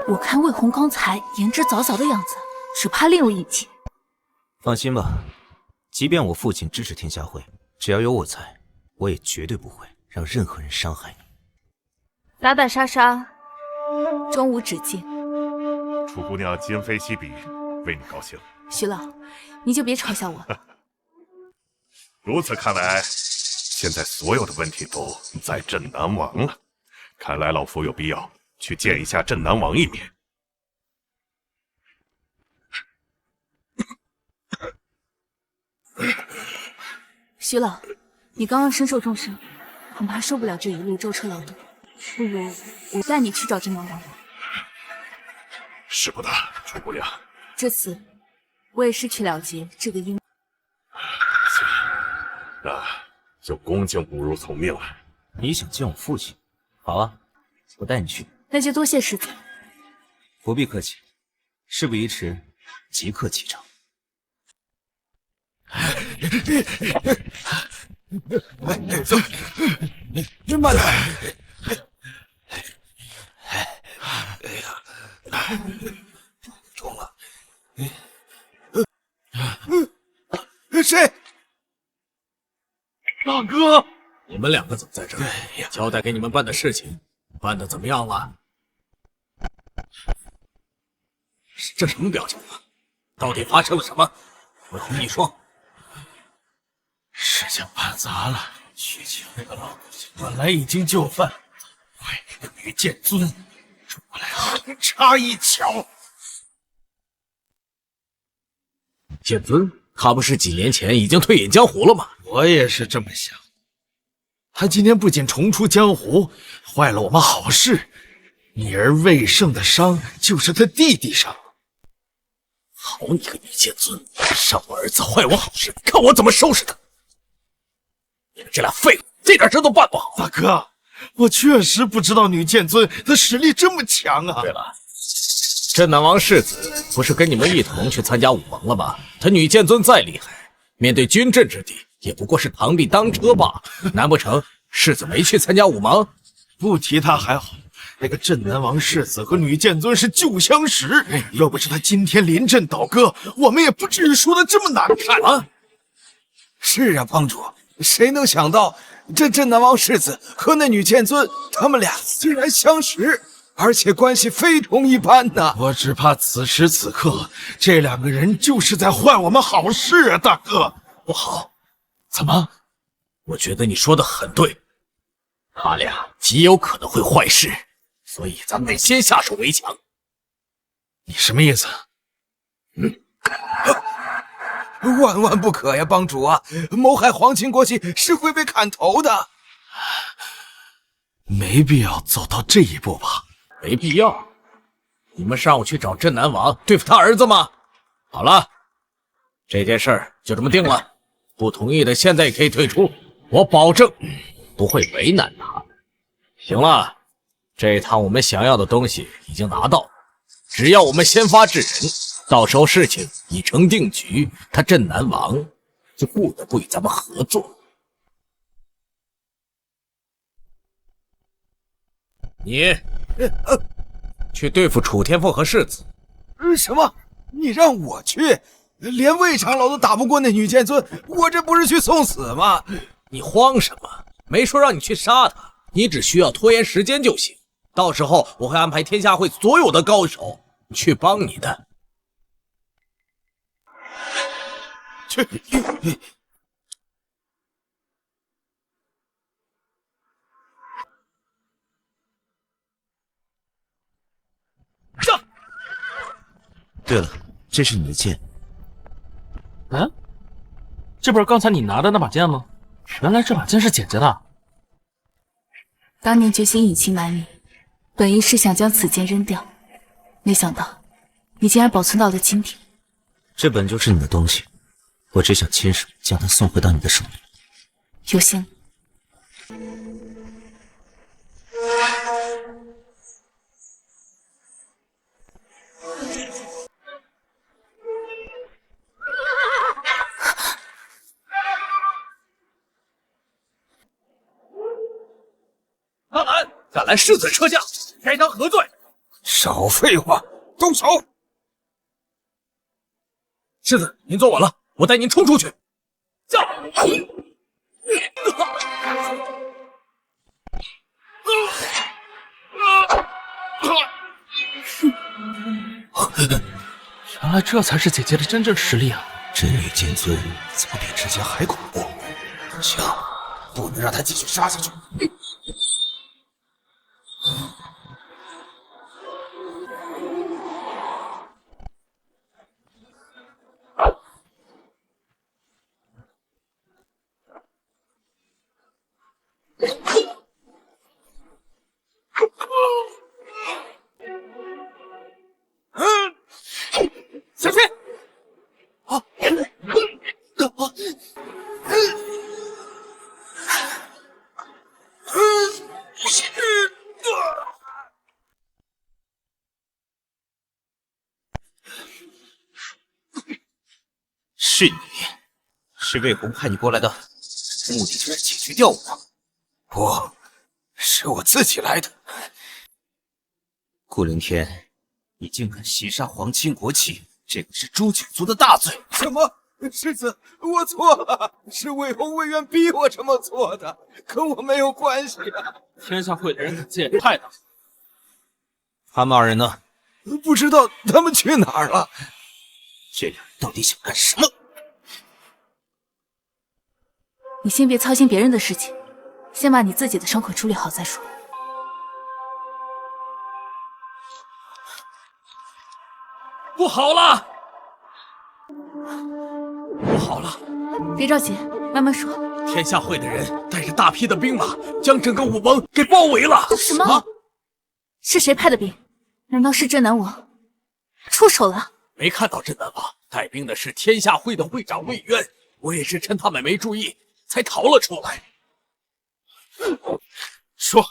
我看魏红刚才言之凿凿的样子，只怕另有隐情。放心吧，即便我父亲支持天下会，只要有我在，我也绝对不会让任何人伤害你。打打杀杀，终无止境。楚姑娘今非昔比，为你高兴。徐老，你就别嘲笑我了。如此看来，现在所有的问题都在镇南王了。看来老夫有必要去见一下镇南王一面。徐老，你刚刚身受重伤，恐怕受不了这一路舟车劳顿，不如我带你去找镇南王。事不大，诸葛亮。这次我也是去了结这个阴。那就恭敬不如从命了。你想见我父亲？好啊，我带你去。那就多谢世子。不必客气，事不宜迟，即刻启程。走，慢点。中了。谁？大哥，你们两个怎么在这儿？交代给你们办的事情，办的怎么样了？这什么表情啊？到底发生了什么？我听你说。事情办砸了，许晴那个老东西本来已经就范，为那个女剑尊，出来横插一脚。剑尊，他不是几年前已经退隐江湖了吗？我也是这么想。他今天不仅重出江湖，坏了我们好事，女儿未胜的伤就是他弟弟伤。好你个女剑尊，伤我儿子，坏我好事，看我怎么收拾他！你们这俩废物，这点事都办不好。大哥，我确实不知道女剑尊的实力这么强啊。对了，镇南王世子不是跟你们一同去参加武盟了吗？他女剑尊再厉害，面对军阵之地，也不过是螳臂当车罢了。难不成世子没去参加武盟？不提他还好，那个镇南王世子和女剑尊是旧相识，要不是他今天临阵倒戈，我们也不至于说的这么难看啊！是啊，帮主，谁能想到这镇南王世子和那女剑尊，他们俩竟然相识，而且关系非同一般呢？我只怕此时此刻，这两个人就是在坏我们好事啊，大哥！不好，怎么？我觉得你说的很对，他俩极有可能会坏事，所以咱们得先下手为强。你什么意思？万万不可呀，帮主啊！谋害皇亲国戚是会被砍头的。没必要走到这一步吧？没必要。你们上午去找镇南王对付他儿子吗？好了，这件事儿就这么定了。不同意的现在也可以退出，我保证不会为难他。行了，这一趟我们想要的东西已经拿到，只要我们先发制人，到时候事情已成定局，他镇南王就不得不与咱们合作。你去对付楚天凤和世子。什么？你让我去？连魏长老都打不过那女剑尊，我这不是去送死吗？你慌什么？没说让你去杀他，你只需要拖延时间就行。到时候我会安排天下会所有的高手去帮你的。去！对了，这是你的剑。嗯，这不是刚才你拿的那把剑吗？原来这把剑是姐姐的。当年决心隐姓埋名，本意是想将此剑扔掉，没想到你竟然保存到了今天。这本就是你的东西，我只想亲手将它送回到你的手里。有心。敢拦世子车驾，该当何罪？少废话，动手！世子，您坐稳了，我带您冲出去。驾！原来这才是姐姐的真正实力啊！这女剑尊怎么比之前还恐怖？不行，不能让她继续杀下去。是你，是魏红派你过来的，目的就是解决掉我。不，是我自己来的。顾凌天，你竟敢袭杀皇亲国戚，这个是诛九族的大罪。什么？世子，我错了，是魏红魏渊逼我这么做的，跟我没有关系啊。天下会的人敢借派的，他们二人呢？不知道他们去哪儿了。这俩人到底想干什么？你先别操心别人的事情，先把你自己的伤口处理好再说。不好了！不好了！别着急，慢慢说。天下会的人带着大批的兵马，将整个武盟给包围了。什么？是谁派的兵？难道是镇南王出手了？没看到镇南王带兵的是天下会的会长魏渊，我也是趁他们没注意才逃了出来。说，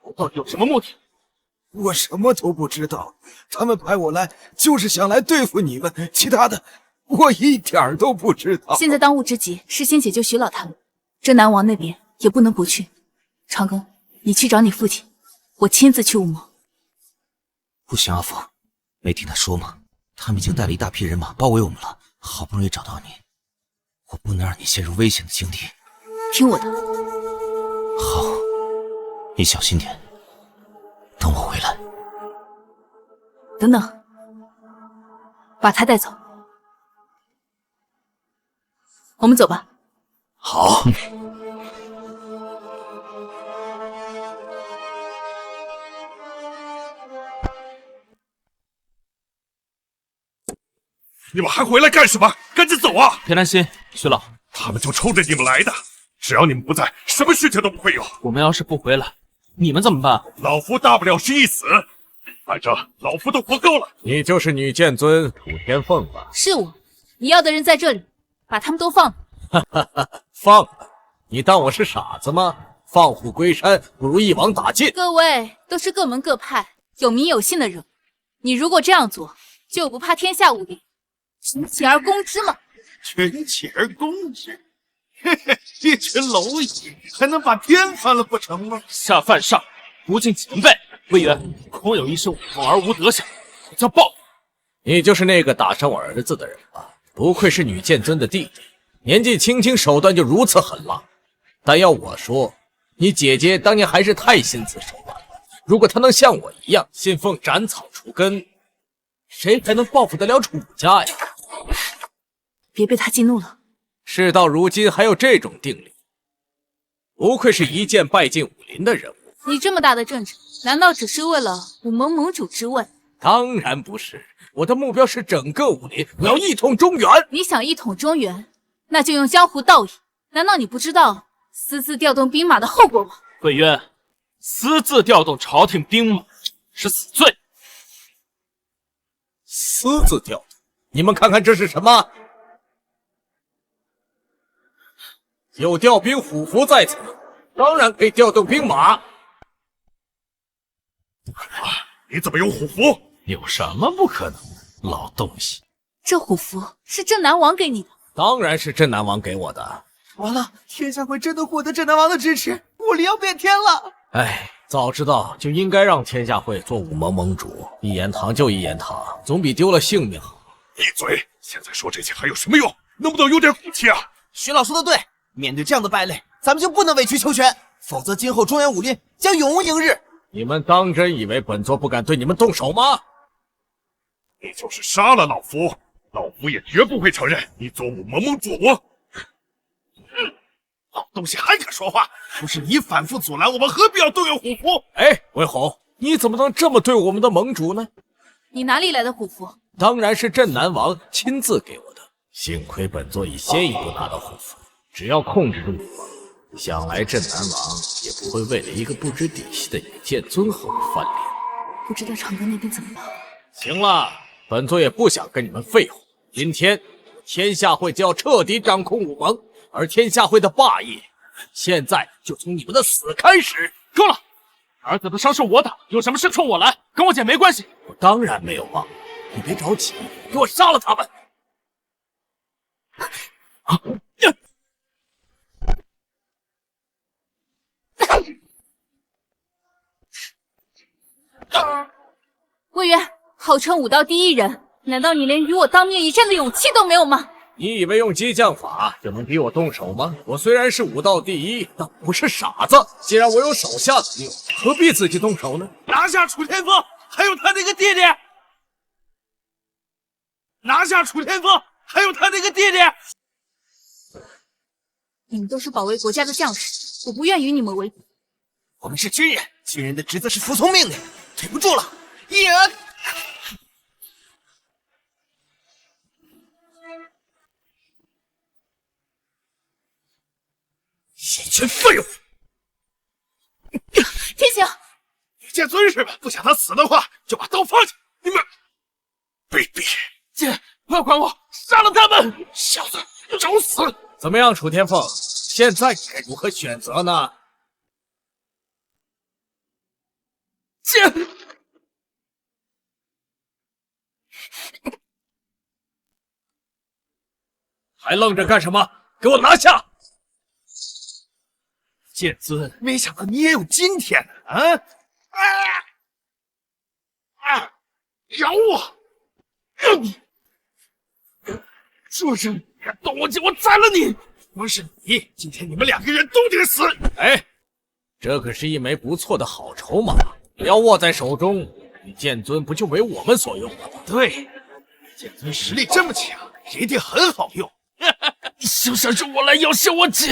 我到底有什么目的？我什么都不知道，他们派我来就是想来对付你们，其他的我一点都不知道。现在当务之急是先解救徐老他们，镇南王那边也不能不去。长庚，你去找你父亲，我亲自去武盟。不行，阿福，没听他说吗？他们已经带了一大批人马包围我们了，好不容易找到你，我不能让你陷入危险的境地。听我的。好，你小心点，等我回来。等等，把他带走。我们走吧。好。你们还回来干什么？赶紧走啊！别担心，徐老，他们就冲着你们来的。只要你们不在，什么事情都不会有。我们要是不回来，你们怎么办？老夫大不了是一死，反正老夫都活够了。你就是女剑尊土天凤吧？是我，你要的人在这里，把他们都放了。哈哈哈，放了？你当我是傻子吗？放虎归山不如一网打尽。各位都是各门各派、有名有姓的人，你如果这样做，就不怕天下武林群起而攻之吗？群起而攻之，嘿嘿，一群蝼蚁还能把天翻了不成吗？下犯上，不敬前辈。魏渊，空有一身武功而无德行，我叫报复。你就是那个打伤我儿子的人吧？不愧是女剑尊的弟弟，年纪轻轻手段就如此狠辣。但要我说，你姐姐当年还是太心慈手软了。如果她能像我一样信奉斩草除根，谁还能报复得了楚家呀？别被他激怒了。事到如今还有这种定力，不愧是一剑败尽武林的人物。你这么大的阵仗，难道只是为了武盟盟主之位？当然不是，我的目标是整个武林，我要一统中原。你想一统中原，那就用江湖道义。难道你不知道私自调动兵马的后果吗？魏渊，私自调动朝廷兵马是死罪。私自调动？你们看看这是什么？有调兵虎符在此，当然可以调动兵马。你怎么有虎符？有什么不可能？老东西，这虎符是镇南王给你的。当然是镇南王给我的。完了，天下会真的获得镇南王的支持，武林要变天了。哎，早知道就应该让天下会做武盟盟主，一言堂就一言堂，总比丢了性命好。闭嘴！现在说这些还有什么用？能不能有点骨气啊？徐老说的对，面对这样的败类，咱们就不能委曲求全，否则今后中原武林将永无宁日。你们当真以为本座不敢对你们动手吗？你就是杀了老夫，老夫也绝不会承认你做武盟盟主。老东西还敢说话？不是你反复阻拦，我们何必要动用虎符？哎，魏红，你怎么能这么对我们的盟主呢？你哪里来的虎符？当然是镇南王亲自给我的。幸亏本座已先一步拿到虎符，只要控制住武盟，想来镇南王也不会为了一个不知底细的女剑尊和我翻脸。不知道长庚那边怎么样？行了，本座也不想跟你们废话。今天天下会就要彻底掌控武盟，而天下会的霸业，现在就从你们的死开始。够了！儿子的伤是我打，有什么事冲我来，跟我姐没关系。我当然没有忘，你别着急，给我杀了他们！号称武道第一人，难道你连与我当面一战的勇气都没有吗？你以为用激将法就能逼我动手吗？我虽然是武道第一，但不是傻子。既然我有手下之用，何必自己动手呢？拿下楚天风，还有他那个弟弟！拿下楚天风，还有他那个弟弟！你们都是保卫国家的将士，我不愿与你们为敌。我们是军人，军人的职责是服从命令。对不住了，一人。一群废物！天行，女剑尊是吧？不想他死的话，就把刀放下！你们卑鄙！姐，不要管我，杀了他们！小子，找死！怎么样，楚天凤？现在该如何选择呢？姐，还愣着干什么？给我拿下！剑尊，没想到你也有今天呢！咬我！畜生，敢动我姐，我宰了你！光是你，今天你们2个人都得死！哎，这可是一枚不错的好筹码，要握在手中，你剑尊不就为我们所用了吗？对，剑尊实力这么强，一定很好用。你休想说我来要挟我姐！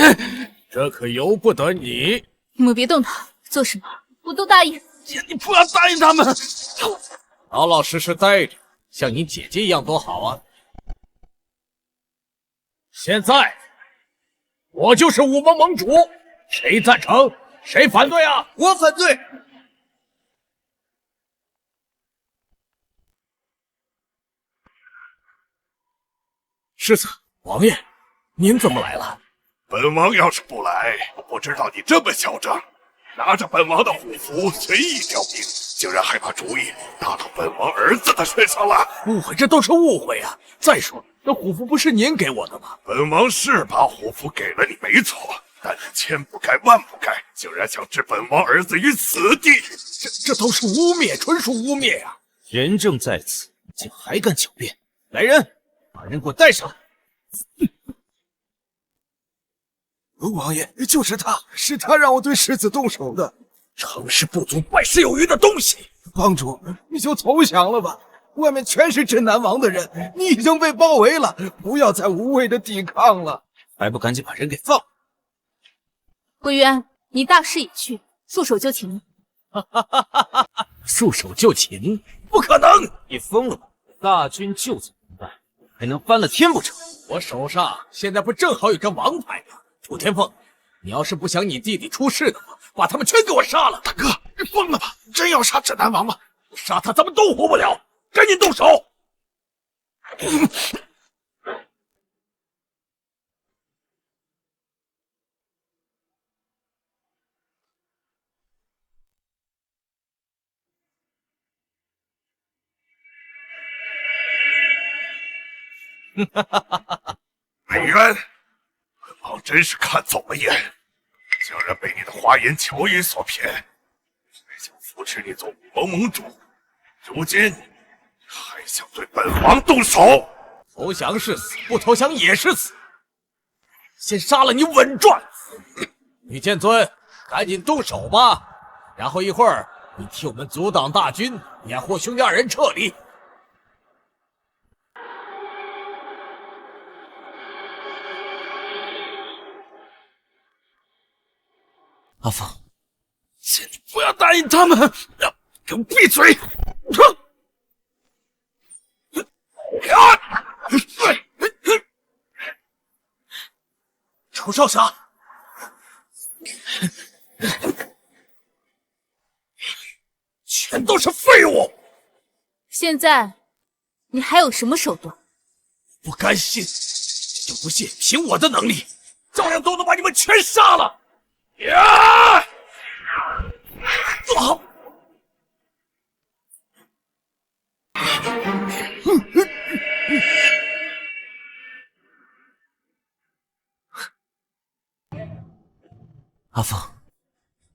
这可由不得你！你们别动他，做什么我都答应。姐，你不要答应他们！老老实实待着，像你姐姐一样多好啊！现在我就是武盟盟主，谁赞成？谁反对啊？我反对。世子，王爷，您怎么来了？本王要是不来，不知道你这么嚣张，拿着本王的虎符随意调兵，竟然还把主意打到本王儿子的身上了。误会，这都是误会啊！再说，这虎符不是您给我的吗？本王是把虎符给了你，没错，但你千不该万不该，竟然想置本王儿子于死地！这都是污蔑，纯属污蔑呀！人证在此，竟还敢狡辩！来人，把人给我带上！王爷，就是他，是他让我对世子动手的。成事不足败事有余的东西！帮主，你就投降了吧，外面全是镇南王的人，你已经被包围了，不要再无谓的抵抗了。还不赶紧把人给放！魏渊，你大势已去，束手就擒。束手就擒？不可能！你疯了吧？大军就在门外，还能翻了天不成？我手上现在不正好有张王牌吗？楚天凤，你要是不想你弟弟出事的话，把他们全给我杀了！大哥，你疯了吧？真要杀镇南王吗？杀他，咱们都活不了！赶紧动手！北渊，本王真是看走了眼，竟然被你的花言巧语所骗，还想扶持你做武盟盟主，如今还想对本王动手？投降是死，不投降也是死。先杀了你稳赚！女剑尊，赶紧动手吧，然后一会儿你替我们阻挡大军，掩护兄弟2人撤离。阿凤，姐，你不要答应他们！给我闭嘴！楚少侠，全都是废物！现在你还有什么手段？不甘心，就不信凭我的能力，照样都能把你们全杀了！呀！好。阿凤，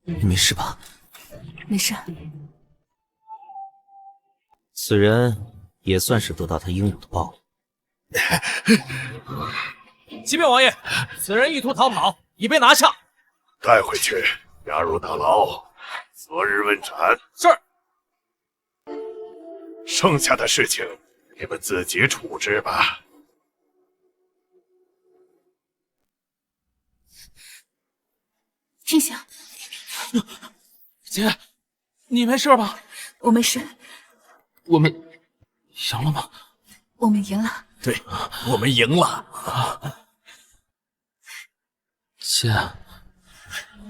你没事吧？没事。此人也算是得到他应有的报应。启禀王爷，此人意图逃跑，已被拿下。带回去，押入大牢，择日问斩。是。剩下的事情你们自己处置吧。清醒，姐，你没事吧？我没事。我们赢了吗？我们赢了。对，我们赢了。姐，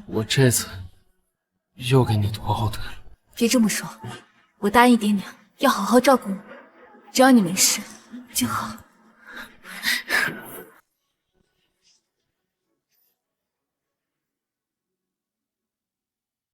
我这次又给你拖后腿了。别这么说，我答应爹娘要好好照顾你，只要你没事就好。